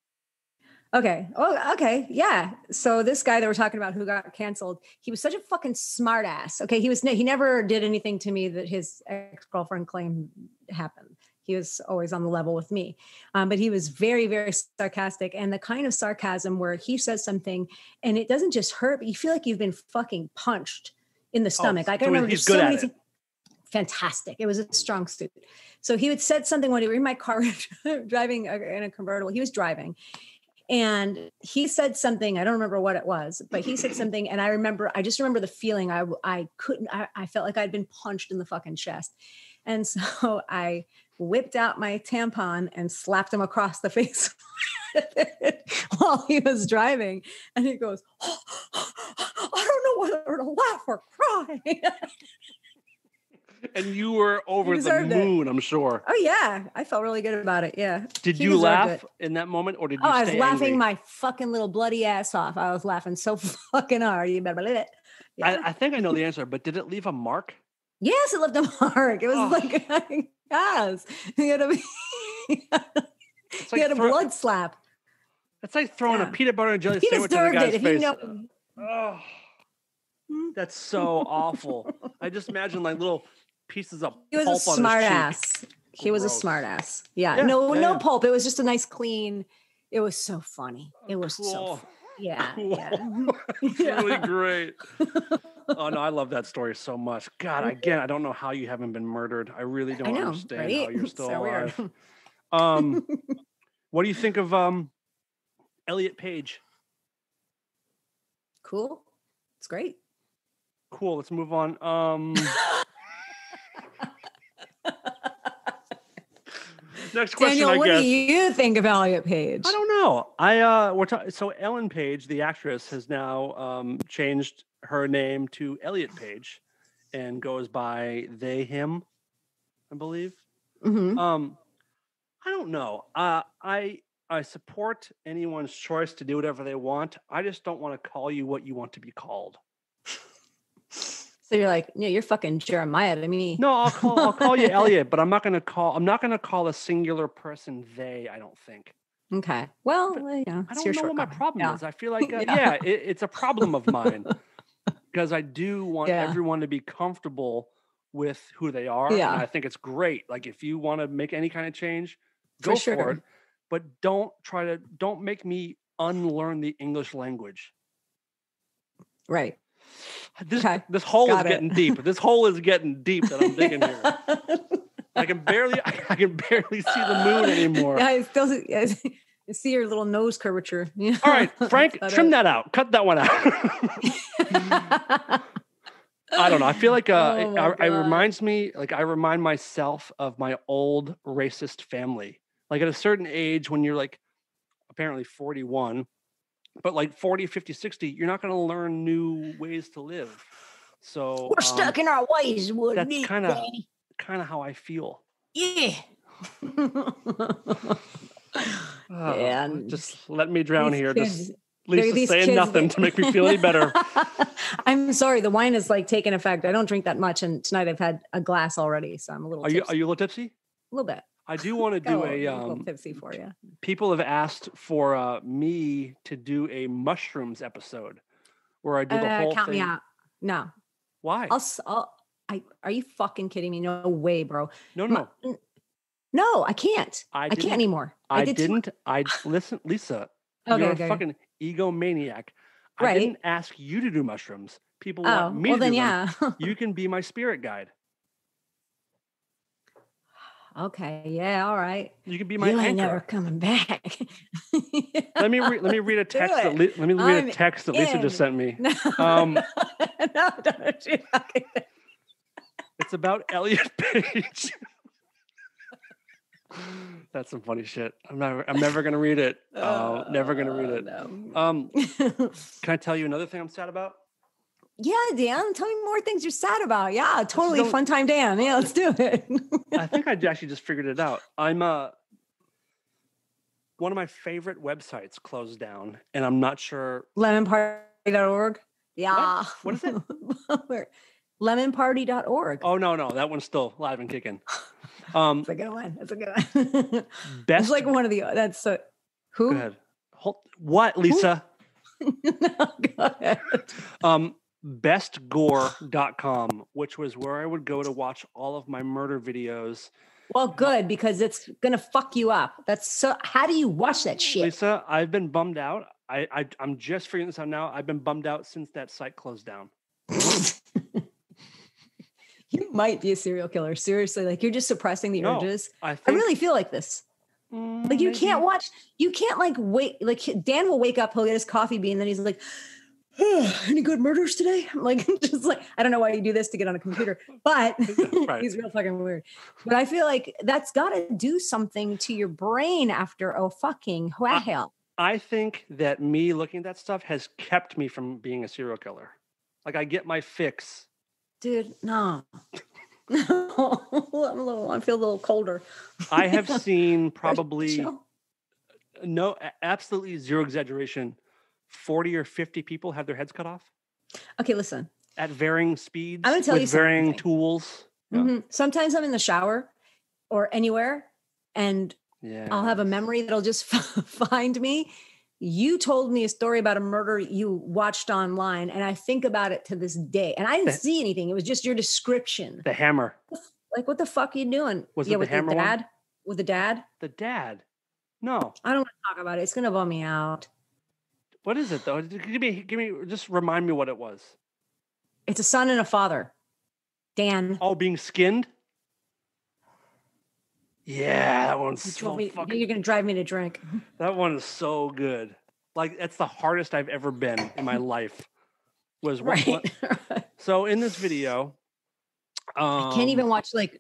Okay. Oh, okay. Yeah. So this guy that we're talking about who got canceled, he was such a fucking smart ass. Okay. He never did anything to me that his ex-girlfriend claimed happened. He was always on the level with me. But he was very, very sarcastic, and the kind of sarcasm where he says something and it doesn't just hurt, but you feel like you've been fucking punched in the stomach. Like I remember he's good at it. Fantastic. It was a strong suit. So he would said something when we were in my car driving in a convertible. He was driving. And he said something, I don't remember what it was, but he said something. And I just remember the feeling I felt like I'd been punched in the fucking chest. And so I whipped out my tampon and slapped him across the face while he was driving. And he goes, I don't know whether to laugh or cry. And you were over the moon, I'm sure. Oh, yeah. I felt really good about it. Yeah. Did you laugh in that moment, or did you I was laughing angry? My fucking little bloody ass off. I was laughing so fucking hard. You better believe it. Yeah. I think I know the answer, but did it leave a mark? Yes, it left a mark. It was like, yes. He had a blood slap. It's like throwing a peanut butter and jelly sandwich in a guy's face. Oh, that's so awful. I just imagine like little pieces of He was pulp a smart ass. He was a smart ass. Yeah. No pulp. It was just a nice clean. It was so funny. It was so funny. Yeah. Cool. It's really great. Oh no, I love that story so much. God, again, I don't know how you haven't been murdered. I really don't understand how you're still alive. What do you think of Elliot Page? Cool. It's great. Cool. Let's move on. Next question, Daniel, I guess. what do you think of Elliot Page? I don't know. So Ellen Page, the actress, has now changed her name to Elliot Page and goes by they, him, I believe. Mm-hmm. I don't know. I support anyone's choice to do whatever they want. I just don't want to call you what you want to be called. So you're like, yeah, you're fucking Jeremiah to me. No, I'll call you Elliot, but I'm not gonna call a singular person they. I don't think. Okay. Well, I don't know what my problem is. I feel like it's a problem of mine because I do want everyone to be comfortable with who they are. Yeah. And I think it's great. Like if you want to make any kind of change, go for it. But don't make me unlearn the English language. Right. This hole is getting deep. This hole is getting deep that I'm digging here. I can barely see the moon anymore. Yeah, I still see your little nose curvature. Yeah. All right, Frank, trim that out. Cut that one out. I don't know. I feel like it reminds me, like I remind myself of my old racist family. Like at a certain age when you're like apparently 41, but like 40, 50, 60, you're not going to learn new ways to live. So we're stuck in our ways. That's kind of how I feel. Yeah. Just let me drown here. Just Lisa saying nothing to make me feel any better. I'm sorry. The wine is like taking effect. I don't drink that much. And tonight I've had a glass already. So I'm a little tipsy. Are you a little tipsy? A little bit. I do want to do a little tipsy for you. People have asked for me to do a mushrooms episode where I do the whole count thing. Me out. No. Why? Are you fucking kidding me? No way, bro. No, I can't. I can't anymore. Listen, Lisa. Okay, you're a fucking egomaniac. Right. I didn't ask you to do mushrooms. People want me to do them. You can be my spirit guide. Okay. Yeah. All right. You can be my anchor. Ain't never coming back. Let me read a text. Let me read a text that Lisa just sent me. No, don't you fucking. It's about Elliot Page. That's some funny shit. I'm never gonna read it. Never gonna read it. No. Can I tell you another thing I'm sad about? Yeah, Dan. Tell me more things you're sad about. Yeah, totally fun time, Dan. Yeah, let's do it. I think I actually just figured it out. I'm one of my favorite websites closed down, and I'm not sure. Lemonparty.org. Yeah. What is it? Lemonparty.org. Oh no, that one's still live and kicking. That's a good one. Best. It's like one of the. That's who? Go ahead. What, Lisa? No, go ahead. Bestgore.com, which was where I would go to watch all of my murder videos. Well, good, because it's gonna fuck you up. That's so. How do you watch that shit, Lisa? I've been bummed out. I'm just figuring this out now. I've been bummed out since that site closed down. You might be a serial killer. Seriously, like you're just suppressing the urges. I really feel like this. Like you can't watch. You can't like wait. Like Dan will wake up, he'll get his coffee bean, then he's like, any good murders today? I'm like, just like, I don't know why you do this to get on a computer, but right. He's real fucking weird. But I feel like that's got to do something to your brain after fucking hell. I think that me looking at that stuff has kept me from being a serial killer. Like I get my fix. Dude, no. I feel a little colder. I have seen probably absolutely zero exaggeration, 40 or 50 people have their heads cut off. Okay, listen. At varying speeds, I'm gonna tell you with varying tools. Mm-hmm. Sometimes I'm in the shower or anywhere, and I'll have a memory that'll just find me. You told me a story about a murder you watched online, and I think about it to this day. And I didn't see anything. It was just your description. The hammer. Like, what the fuck are you doing? Was it the hammer dad? One? With the dad? The dad. No. I don't want to talk about it. It's going to bum me out. What is it, though? Give me, just remind me what it was. It's a son and a father. Dan. Oh, being skinned? Yeah, that one's so fucking... You're going to drive me to drink. That one is so good. Like, that's the hardest I've ever been in my life. Was right. So in this video... I can't even watch, like,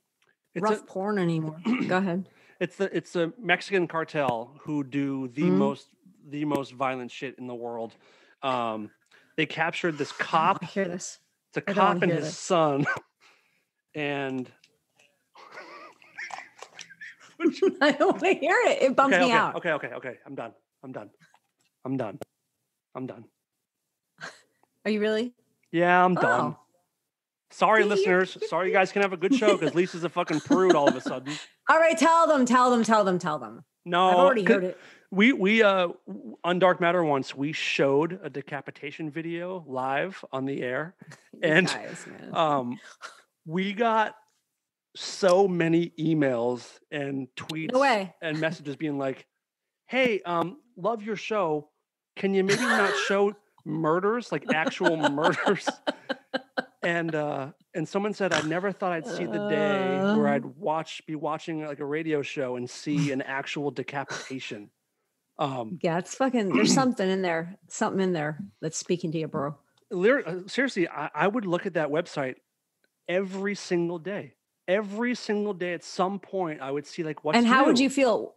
rough porn anymore. Go ahead. It's a Mexican cartel who do the most violent shit in the world. They captured this cop. I hear this. It's a cop and his son. And... I don't want to hear it. It bums me out. Okay. I'm done. Are you really? Yeah, I'm done. Sorry, listeners. Sorry you guys can have a good show because Lisa's a fucking prude all of a sudden. All right, tell them. No, I've already heard it. We on Dark Matter once, we showed a decapitation video live on the air. And guys, man. We got so many emails and tweets and messages being like, hey, love your show. Can you maybe not show murders, like actual murders. And someone said, I never thought I'd see the day where I'd be watching like a radio show and see an actual decapitation. Yeah, it's fucking, there's something in there that's speaking to you, bro. Seriously, I would look at that website every single day. Every single day at some point I would see like what's And how new. would you feel?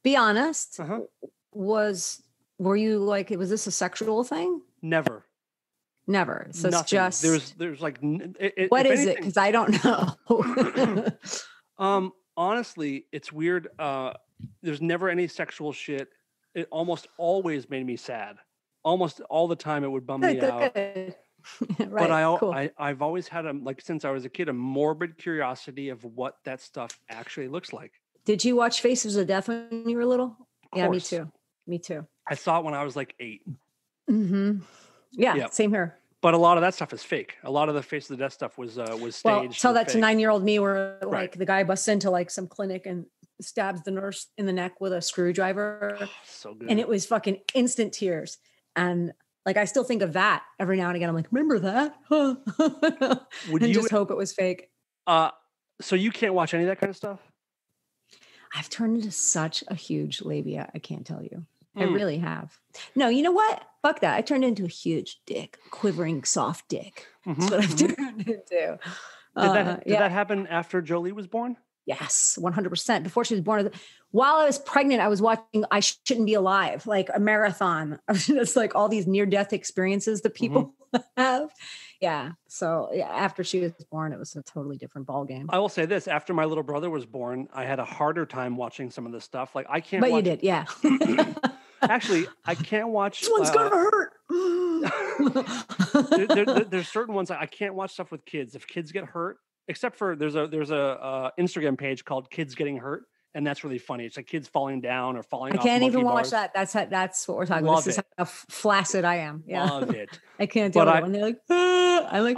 Be honest. Uh-huh. Were you like, was this a sexual thing? Never. So Nothing. it's just there's like what is it? Because I don't know. Honestly, it's weird. There's never any sexual shit. It almost always made me sad. Almost all the time it would bum me out. Right, But cool. I've always had since I was a kid, a morbid curiosity of what that stuff actually looks like. Did you watch Faces of Death when you were little? Yeah, me too. I saw it when I was like 8. Mm-hmm. Yeah, same here. But a lot of that stuff is fake. A lot of the Face of the Death stuff was staged. Well, tell that to 9-year-old me where like Right. the guy busts into like some clinic and stabs the nurse in the neck with a screwdriver. Oh, so good. And it was fucking instant tears. And like, I still think of that every now and again. I'm like, remember that? Would and you just hope it was fake. So you can't watch any of that kind of stuff? I've turned into such a huge labia. I can't tell you. I really have. No, you know what? Fuck that. I turned into a huge dick, quivering soft dick. That's what I've turned into. Did that happen after Jolie was born? Yes, 100%. Before she was born, while I was pregnant, I was watching I Shouldn't Be Alive, like a marathon. It's like all these near-death experiences that people have. Yeah. So after she was born, it was a totally different ballgame. I will say this: after my little brother was born, I had a harder time watching some of this stuff. Like I can't. But watch... you did, yeah. Actually, I can't watch. This one's gonna hurt. There's certain ones I can't watch stuff with kids. If kids get hurt, except for there's a Instagram page called Kids Getting Hurt, and that's really funny. It's like kids falling down or falling. I can't even watch that. That's what we're talking about. This is how flaccid I am. Yeah. Love it. I can't deal with it when they're like, I'm like,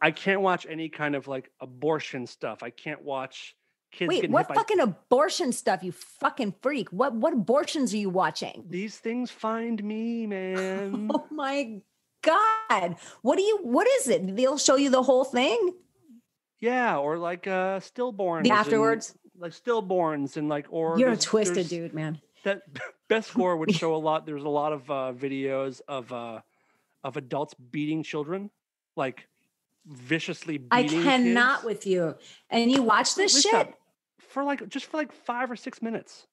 I can't watch any kind of like abortion stuff. I can't watch kids. Wait, getting what hit by... fucking abortion stuff? You fucking freak! What abortions are you watching? These things find me, man. Oh my god! What is it? They'll show you the whole thing. Yeah, or like stillborns. Afterwards, like stillborns and like or you're a twisted dude, man. That Best Gore would show a lot. There's a lot of videos of adults beating children, like viciously beating. I cannot kids. with you. And you watch this shit for like 5 or 6 minutes.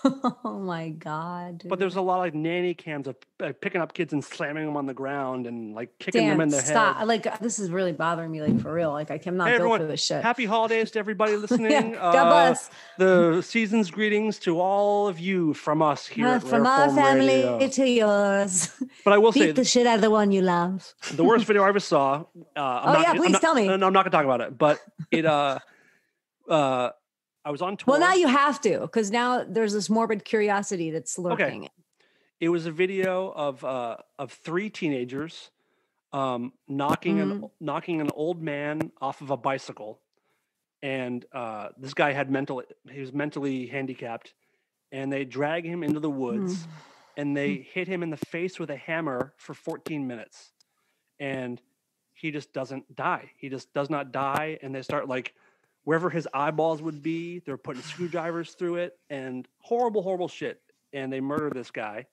Oh my god! Dude. But there's a lot of like nanny cams of picking up kids and slamming them on the ground and like kicking them in the head. Like this is really bothering me, like for real. Like I'm not built for this shit. Happy holidays to everybody listening. Yeah, God bless. The season's greetings to all of you from us here at from Rare our Form family Radio. to yours. But I will say beat the shit out of the one you love. The worst video I ever saw. Please tell me. No, I'm not gonna talk about it. But it I was on tour. Well, now you have to, because now there's this morbid curiosity that's lurking. Okay. It was a video of 3 teenagers knocking an old man off of a bicycle, and this guy he was mentally handicapped, and they drag him into the woods, and they hit him in the face with a hammer for 14 minutes, and he just doesn't die. He just does not die, and they start like. Wherever his eyeballs would be, they're putting screwdrivers through it and horrible shit. And they murder this guy.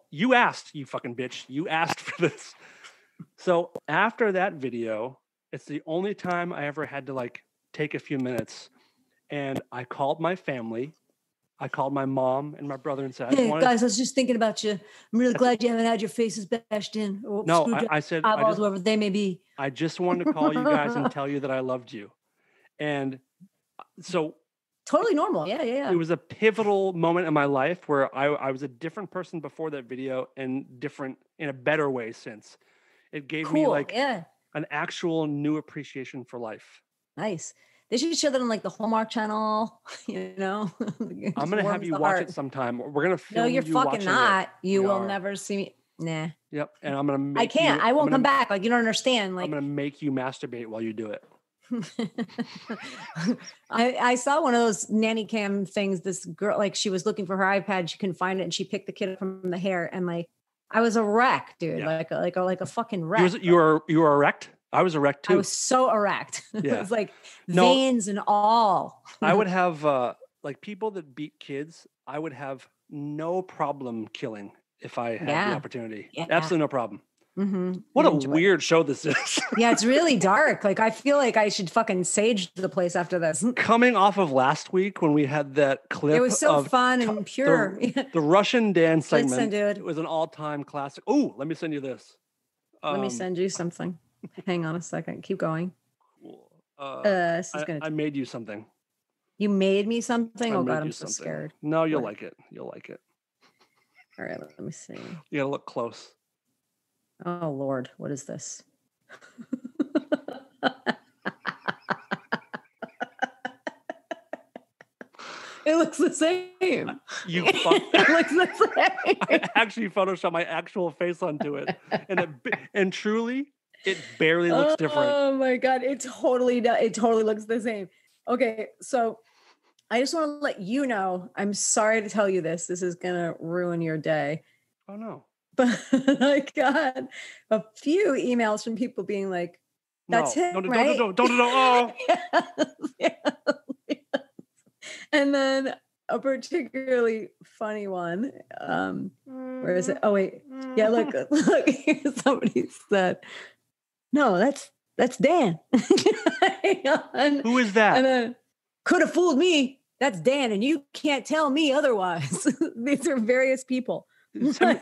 You asked, you fucking bitch. You asked for this. So after that video, it's the only time I ever had to like take a few minutes. And I called my family. I called my mom and my brother and said, "Hey guys, I was just thinking about you. I'm really glad you haven't had your faces bashed in." Or no, I said, eyeballs, wherever they may be. I just wanted to call you guys and tell you that I loved you. And so totally normal. Yeah. It was a pivotal moment in my life where I was a different person before that video and different in a better way since. It gave me like an actual new appreciation for life. Nice. They should show that on like the Hallmark Channel, you know. I'm going to have you watch it sometime. We're going to film No, you're you fucking not. It. You will never see me. Nah. Yep. And I'm going to make I can't. I won't come back. Like, you don't understand. Like, I'm going to make you masturbate while you do it. I saw one of those nanny cam things. This girl, like she was looking for her iPad. She couldn't find it. And she picked the kid up from the hair and like I was a wreck, dude. Yeah. Like a fucking wreck. You were erect? I was erect too. I was so erect. Yeah. It was like veins and all. I would have like people that beat kids, I would have no problem killing if I had the opportunity. Yeah. Absolutely no problem. Mm-hmm. What a weird show this is. Yeah, it's really dark. Like, I feel like I should fucking sage the place after this. Coming off of last week when we had that clip. It was so fun and pure. The Russian dance segment. Listen, dude. It was an all-time classic. Oh, let me send you this. Let me send you something. Hang on a second. Keep going. I made you something. You made me something? Oh, God, I'm so scared. No, you'll like it. You'll like it. All right, let me see. You gotta look close. Oh, Lord. What is this? It looks the same. You It looks the same. I actually photoshopped my actual face onto it, and truly, it barely looks different. Oh my God, it totally looks the same. Okay, so I just want to let you know. I'm sorry to tell you this. This is gonna ruin your day. Oh no! But I got a few emails from people being like, "That's him, right?" Don't. Oh. Yes. And then a particularly funny one. Where is it? Oh wait, yeah. Look. Somebody said, "No, that's Dan." Hang on. Who is that? And then could have fooled me. That's Dan, and you can't tell me otherwise. These are various people.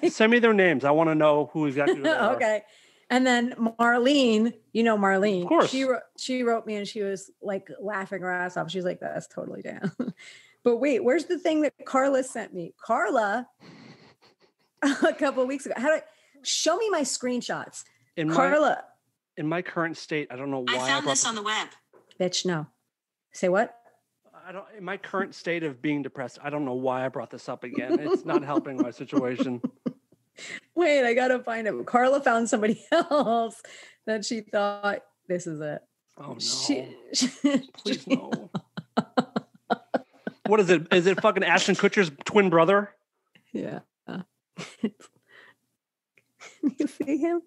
Send me their names. I want to know who exactly they are. Okay. And then Marlene, you know Marlene. Of course. She wrote me and she was like laughing her ass off. She's like, "That's totally Dan." But wait, where's the thing that Carla sent me? Carla, a couple of weeks ago. Show me my screenshots. In my current state, I don't know why I found this on the web. Bitch, no. Say what? In my current state of being depressed, I don't know why I brought this up again. It's not helping my situation. Wait, I gotta find it. Carla found somebody else that she thought, this is it. Oh no! Please no. What is it? Is it fucking Ashton Kutcher's twin brother? Yeah. You see him?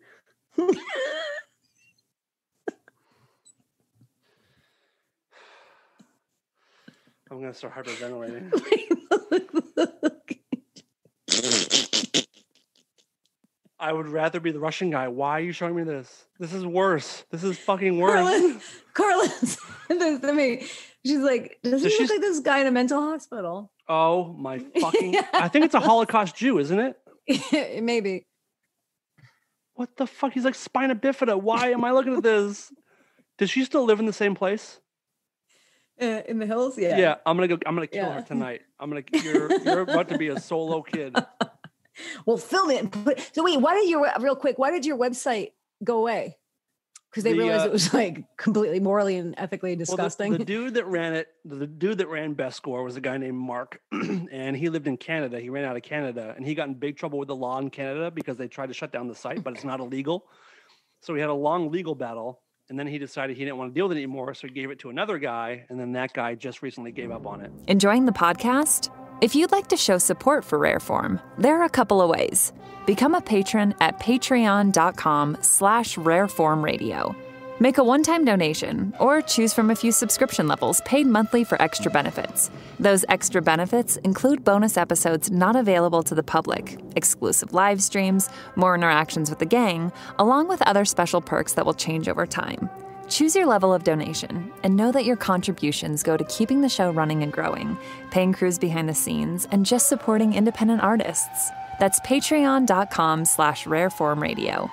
I'm gonna start hyperventilating. I would rather be the Russian guy. Why are you showing me this? This is worse. This is fucking worse. Carla sent this to me. She's like, doesn't he look like this guy in a mental hospital? Oh my fucking! Yeah. I think it's a Holocaust Jew, isn't it? Maybe. What the fuck? He's like spina bifida. Why am I looking at this? Does she still live in the same place? In the hills, yeah. Yeah, I'm gonna kill her tonight. You're about to be a solo kid. Well, film it. So wait, why did your website go away? Because they realized it was like completely morally and ethically disgusting. Well, the dude that ran it, the dude that ran Best Score was a guy named Mark, and he lived in Canada. He ran out of Canada, and he got in big trouble with the law in Canada because they tried to shut down the site, but it's not illegal. So he had a long legal battle. And then he decided he didn't want to deal with it anymore, so he gave it to another guy, and then that guy just recently gave up on it. Enjoying the podcast? If you'd like to show support for Rareform, there are a couple of ways. Become a patron at patreon.com/rareformradio. Make a one-time donation or choose from a few subscription levels paid monthly for extra benefits. Those extra benefits include bonus episodes not available to the public, exclusive live streams, more interactions with the gang, along with other special perks that will change over time. Choose your level of donation and know that your contributions go to keeping the show running and growing, paying crews behind the scenes, and just supporting independent artists. That's patreon.com/rareformradio.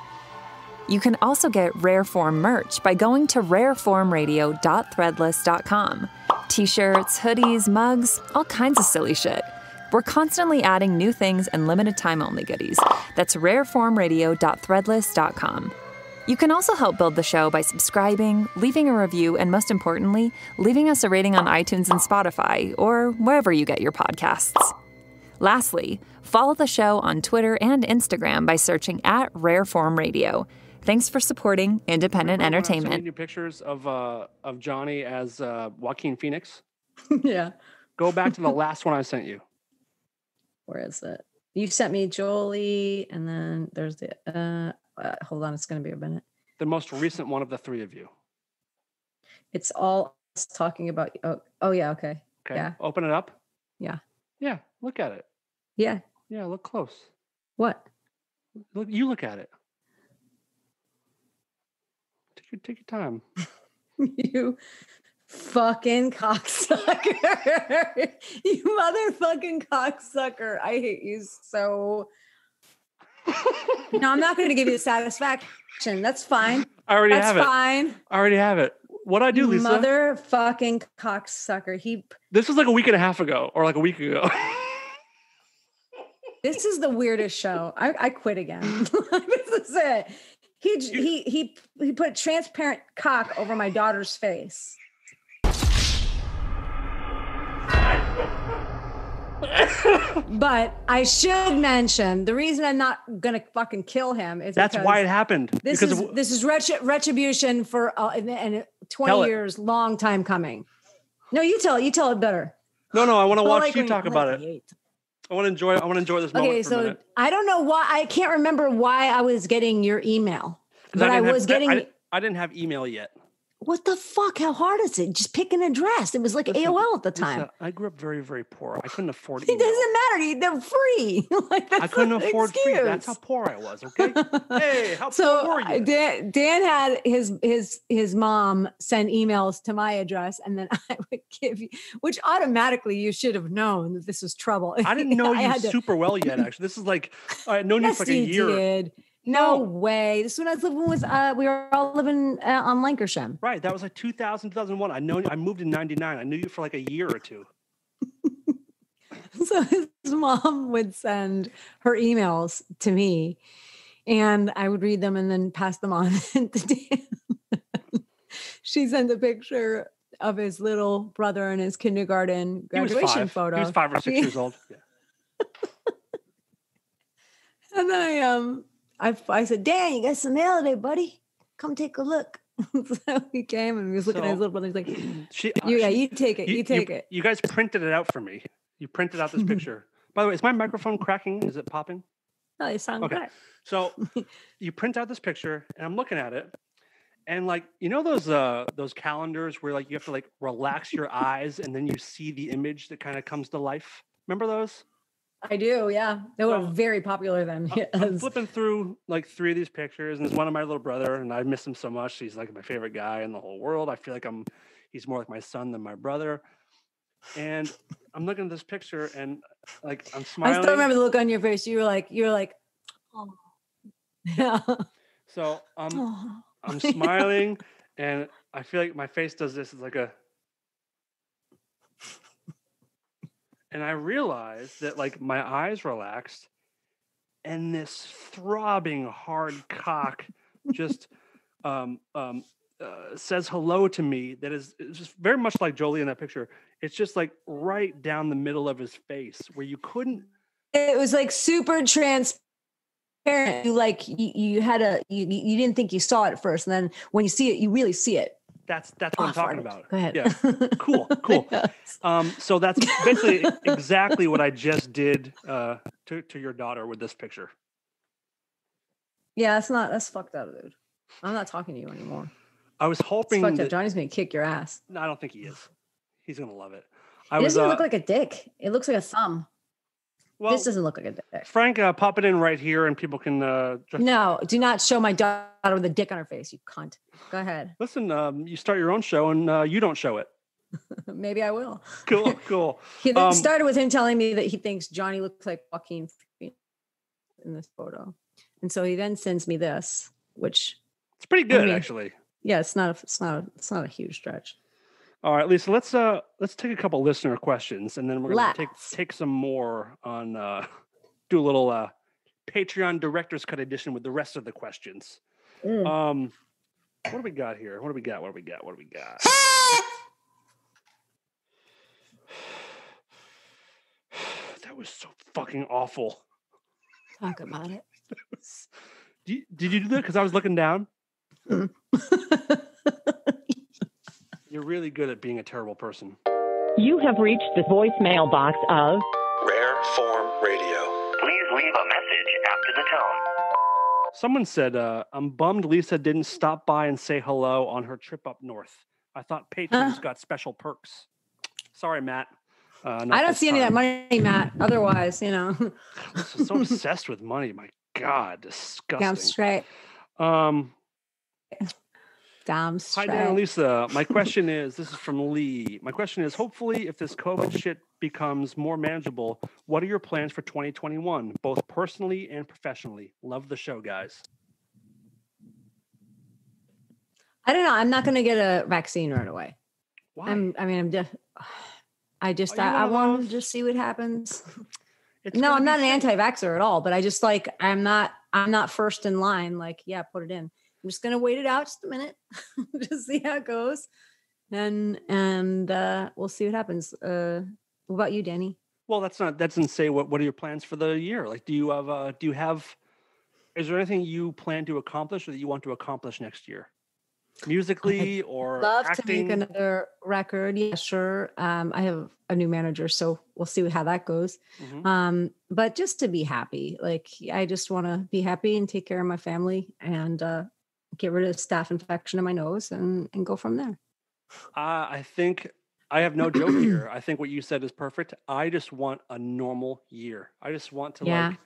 You can also get Rareform merch by going to rareformradio.threadless.com. T-shirts, hoodies, mugs, all kinds of silly shit. We're constantly adding new things and limited time only goodies. That's rareformradio.threadless.com. You can also help build the show by subscribing, leaving a review, and most importantly, leaving us a rating on iTunes and Spotify, or wherever you get your podcasts. Lastly, follow the show on Twitter and Instagram by searching @RareformRadio. Thanks for supporting independent entertainment. Sending you pictures of Johnny as Joaquin Phoenix. Yeah. Go back to the last one I sent you. Where is it? You sent me Jolie, and then there's the hold on, it's going to be a minute. The most recent one of the three of you. It's all us talking about. Oh yeah, okay. Okay. Yeah. Open it up. Yeah. Yeah. Look at it. Yeah. Yeah. Look close. What? Look at it. Take your time. You fucking cocksucker. You motherfucking cocksucker. I hate you so. No, I'm not going to give you the satisfaction. That's fine. I already have it. That's fine. I already have it. What'd I do, Lisa? Motherfucking cocksucker. This was like a week and a half ago, or like a week ago. This is the weirdest show. I quit again. This is it. He put transparent cock over my daughter's face. But I should mention the reason I'm not gonna fucking kill him is that's why it happened. This is retribution for and 20 years, long time coming. No, you tell it better. No, I want to watch you talk about it. I want to enjoy this moment. Okay, so I don't know why. I can't remember why I was getting your email, but I didn't have email yet. What the fuck? How hard is it? Just pick an address. It was like AOL at the time. Lisa, I grew up very, very poor. I couldn't afford email. It doesn't matter. They're free. I couldn't afford free. That's how poor I was. Okay. Hey, how poor were you? Dan had his mom send emails to my address, and then I would give you, which automatically you should have known that this was trouble. I didn't know you super well yet. Actually, this is like I had known you for like a year. Did. No way. This is when I was living with, we were all living on Lancashire. Right. That was like 2000, 2001. I moved in 99. I knew you for like a year or two. So his mom would send her emails to me and I would read them and then pass them on to Dan. She sent a picture of his little brother in his kindergarten graduation photo. He was 5 or 6 years old. Yeah. And then I said, Dan, you got some mail today, buddy. Come take a look. So he came and he was looking at his little brother. He's like, you take it. You take it. You guys printed it out for me. You printed out this picture. By the way, is my microphone cracking? Is it popping? No, it sounds good. So you print out this picture and I'm looking at it. And like, you know, those calendars where like you have to like relax your eyes and then you see the image that kind of comes to life. Remember those? I do, yeah. They were very popular then. Yes. I'm flipping through like 3 of these pictures, and there's one of my little brother, and I miss him so much. He's like my favorite guy in the whole world. I feel like he's more like my son than my brother. And I'm looking at this picture, and like I'm smiling. I still remember the look on your face. You're like, oh, yeah. So I'm smiling, and I feel like my face does this. It's like a. And I realized that like my eyes relaxed and this throbbing hard cock just says hello to me. That is just very much like Jolie in that picture. It's just like right down the middle of his face where you couldn't. It was like super transparent. You didn't think you saw it at first. And then when you see it, you really see it. That's what I'm talking about. Go ahead. Yeah. Cool. Yes. So that's basically exactly what I just did to your daughter with this picture. Yeah, that's fucked up, dude. I'm not talking to you anymore. I was hoping that Johnny's gonna kick your ass. No, I don't think he is. He's gonna love it. It doesn't look like a dick. It looks like a thumb. Well, this doesn't look like a dick. Frank, pop it in right here, and people can. No, do not show my daughter with a dick on her face, you cunt. Go ahead. Listen, you start your own show, and you don't show it. Maybe I will. Cool. He then started with him telling me that he thinks Johnny looks like Joaquin in this photo, and so he then sends me this, which it's pretty good, actually. Yeah, it's not a huge stretch. All right, Lisa, let's take a couple listener questions, and then we're going to take some more on do a little Patreon director's cut edition with the rest of the questions. What do we got here? What do we got? That was so fucking awful. Talk about it. Did you do that? Because I was looking down. You're really good at being a terrible person. You have reached the voicemail box of Rare Form Radio. Please Someone said, I'm bummed Lisa didn't stop by and say hello on her trip up north. I thought patrons got special perks. Sorry, Matt. I don't see any of that money, Matt. Otherwise, you know. I'm so obsessed with money. My God, disgusting. Damn straight. Damn straight. Hi, Dan and Lisa. My question is, this is from Lee. My question is, hopefully, if this COVID shit becomes more manageable, what are your plans for 2021, both personally and professionally? Love the show, guys. I don't know. I'm not going to get a vaccine right away. Why? I want to just see what happens. No, I'm not an anti-vaxxer at all, but I just like, I'm not first in line. Like, yeah, put it in. I'm just going to wait it out just a minute, just see how it goes. And we'll see what happens. What about you, Danny? Well, that doesn't say what are your plans for the year? Like, is there anything you plan to accomplish or that you want to accomplish next year? Musically or love acting? To make another record. Yeah, sure. I have a new manager, so we'll see how that goes. Mm-hmm. But just to be happy, like I just want to be happy and take care of my family and get rid of staph infection in my nose and go from there. I think I have no joke here. I think what you said is perfect. I just want a normal year. I just want to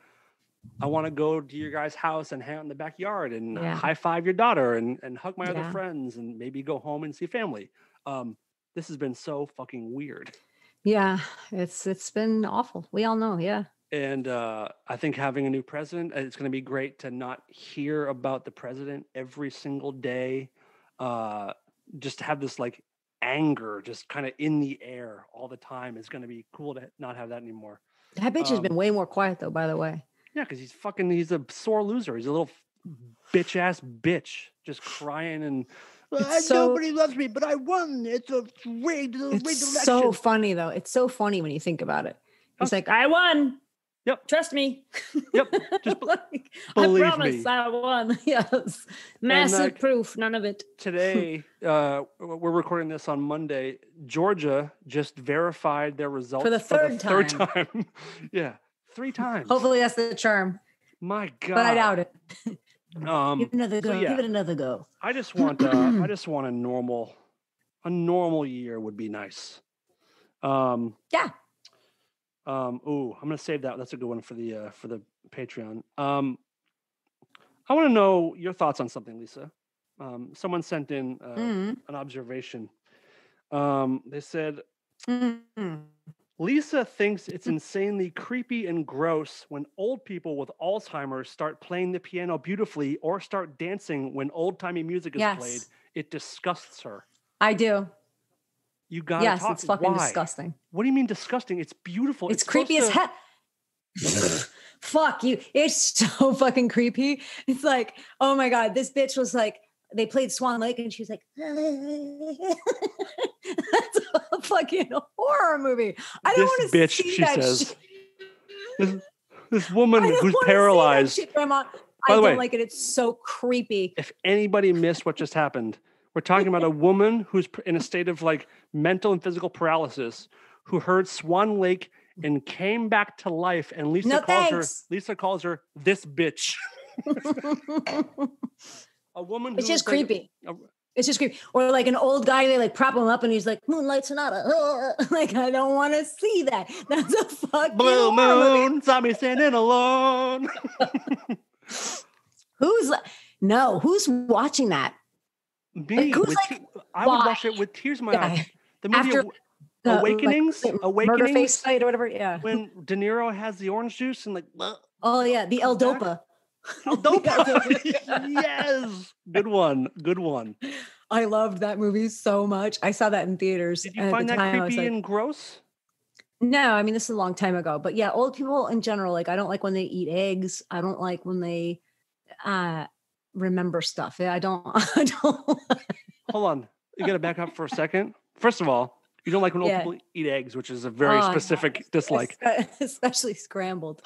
I want to go to your guys' house and hang out in the backyard and high five your daughter and hug my other friends and maybe go home and see family. This has been so fucking weird. Yeah, it's been awful. We all know. Yeah. And I think having a new president, it's going to be great to not hear about the president every single day. Just to have this like anger just kind of in the air all the time is going to be cool to not have that anymore. That bitch has been way more quiet though, by the way. Yeah, because he's a sore loser. He's a little bitch just crying and nobody loves me, but I won. It's a rigged election. So funny though. It's so funny when you think about it. He's like, I won. Yep. Trust me. Yep. Just like, believe I promise me. I won. Yes. Massive proof. None of it. Today, we're recording this on Monday. Georgia just verified their results for the third time. Yeah. 3 times. Hopefully that's the charm. My God. But I doubt it. Give it another go. Give it another go. I just want a normal year would be nice. Yeah. I'm gonna save that. That's a good one for the Patreon. I want to know your thoughts on something, Lisa. Someone sent in an observation. They said Lisa thinks it's insanely creepy and gross when old people with Alzheimer's start playing the piano beautifully or start dancing when old-timey music is played. It disgusts her. I do. You gotta talk. Yes, it's fucking disgusting. What do you mean disgusting? It's beautiful. It's creepy as hell. Fuck you. It's so fucking creepy. It's like, oh my God, this bitch was like, they played Swan Lake and she was like, that's a fucking horror movie. I don't want to see that shit. This woman who's paralyzed. Shit, Grandma. I don't like it. It's so creepy. If anybody missed what just happened, we're talking about a woman who's in a state of like mental and physical paralysis who heard Swan Lake and came back to life. And Lisa calls her this bitch. A woman. It's just creepy. It's just creepy. Or like an old guy, they like prop him up and he's like, Moonlight Sonata. Like, I don't want to see that. That's a fucking Blue Moon, saw me standing alone. Who's watching that? Me. I would watch it with tears in my eyes. The movie After Awakenings? Murder face fight or whatever. Yeah. When De Niro has the orange juice and like. Oh yeah, the L-Dopa. L-Dopa. Yes. Good one. I loved that movie so much. I saw that in theaters. Did you find that creepy and gross? No, I mean, this is a long time ago. But yeah, old people in general, like I don't like when they eat eggs. I don't like when they remember stuff. I don't. Hold on. You got to back up for a second. First of all, you don't like when old people eat eggs, which is a very specific dislike. Especially scrambled.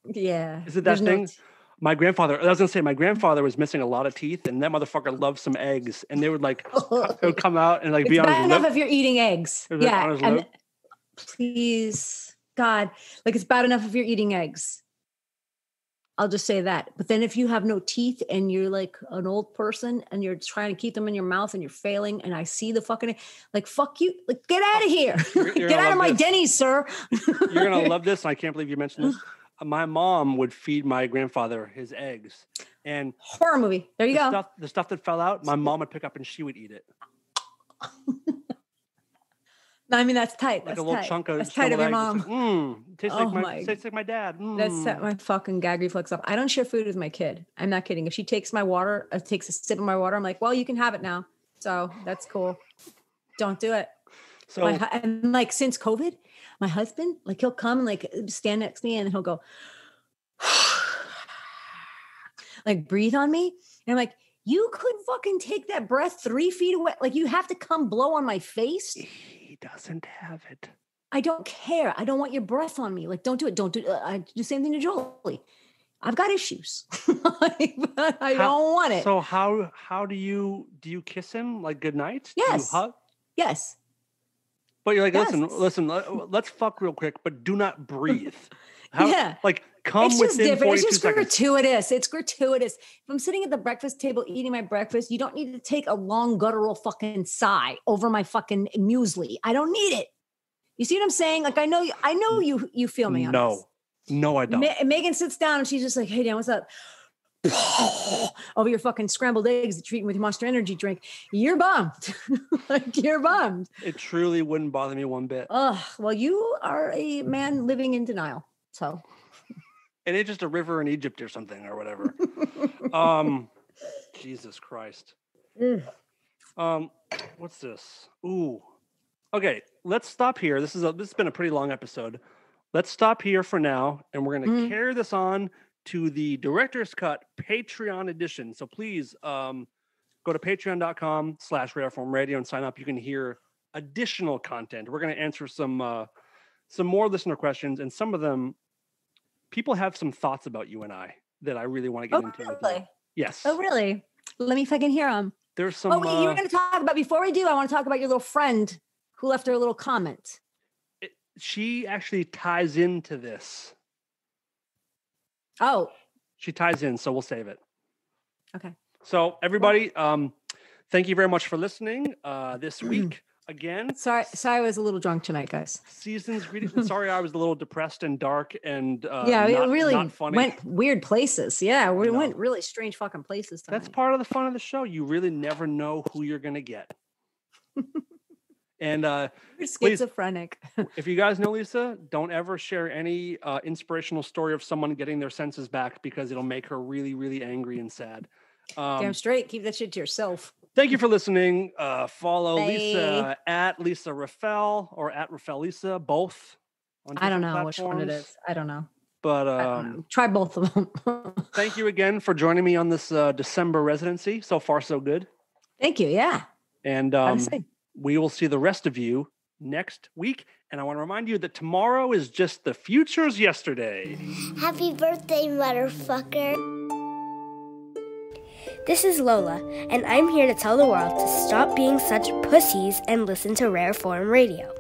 Yeah. Is it that thing? My grandfather was missing a lot of teeth, and that motherfucker loved some eggs, and they would like it would come out and like be on his lip. It's bad enough if you're eating eggs. Yeah. And please, God, like it's bad enough if you're eating eggs. I'll just say that. But then if you have no teeth and you're like an old person and you're trying to keep them in your mouth and you're failing, and I see the fucking, like, fuck you, like, get out of here. You're get out of my this. Denny's, sir. You're going to love this. I can't believe you mentioned this. My mom would feed my grandfather his eggs. And horror movie. There you go. The stuff that fell out, my mom would pick up and she would eat it. No, I mean, that's tight. Like that's a little tight. chunk of That's tight of your mom. Like, tastes like my dad. That set my fucking gag reflex up. I don't share food with my kid. I'm not kidding. If she takes my water, takes a sip of my water, I'm like, well, you can have it now. So that's cool. Don't do it. So, and like, since COVID, my husband, like, he'll come and like stand next to me and he'll go, like, breathe on me. And I'm like, you could fucking take that breath 3 feet away. Like, you have to come blow on my face. He doesn't have it. I don't care. I don't want your breath on me. Like, don't do it. Don't do it. I do the same thing to Jolie. I've got issues. I don't want it. So how do you kiss him? Like, good night? Yes. Do you hug? Yes. But you're like, listen, let's fuck real quick, but do not breathe. Like, come it's within different. 42 It's just seconds. gratuitous. It's gratuitous. If I'm sitting at the breakfast table eating my breakfast, you don't need to take a long guttural fucking sigh over my fucking muesli. I don't need it. You see what I'm saying? Like, I know you feel me on this. No, I don't. Megan sits down and she's just like, hey, Dan, what's up? Over your fucking scrambled eggs that you're eating with your Monster Energy drink. You're bummed. Like, you're bummed. It truly wouldn't bother me one bit. Well, you are a man living in denial. So. And it's just a river in Egypt or something or whatever. Jesus Christ. What's this? Ooh. Okay, let's stop here. This has been a pretty long episode. Let's stop here for now, and we're going to carry this on to the Director's Cut Patreon edition. So please go to patreon.com/rareformradio and sign up. You can hear additional content. We're going to answer some more listener questions, and some of them, people have some thoughts about you and I that I really want to get into. Really? With you. Yes. Oh, really? Let me fucking hear them. There's some. Oh, wait, you were going to talk about, before we do, I want to talk about your little friend who left her a little comment. She actually ties into this. Oh. She ties in, so we'll save it. Okay. So everybody, thank you very much for listening this week. Again. Sorry I was a little drunk tonight, guys. Season's greetings. Sorry I was a little depressed and dark and it really not funny. Went weird places. Yeah, we went really strange fucking places tonight. That's part of the fun of the show. You really never know who you're going to get. And you're schizophrenic. Please, if you guys know Lisa, don't ever share any inspirational story of someone getting their senses back, because it'll make her really, really angry and sad. Damn straight. Keep that shit to yourself. Thank you for listening. Follow Lisa at Lisa Rieffel or at Rieffel Lisa, both. I don't know which one it is. I don't know. But try both of them. Thank you again for joining me on this December residency. So far, so good. Thank you. Yeah. And we will see the rest of you next week. And I want to remind you that tomorrow is just the future's yesterday. Happy birthday, motherfucker. This is Lola, and I'm here to tell the world to stop being such pussies and listen to Rare Form Radio.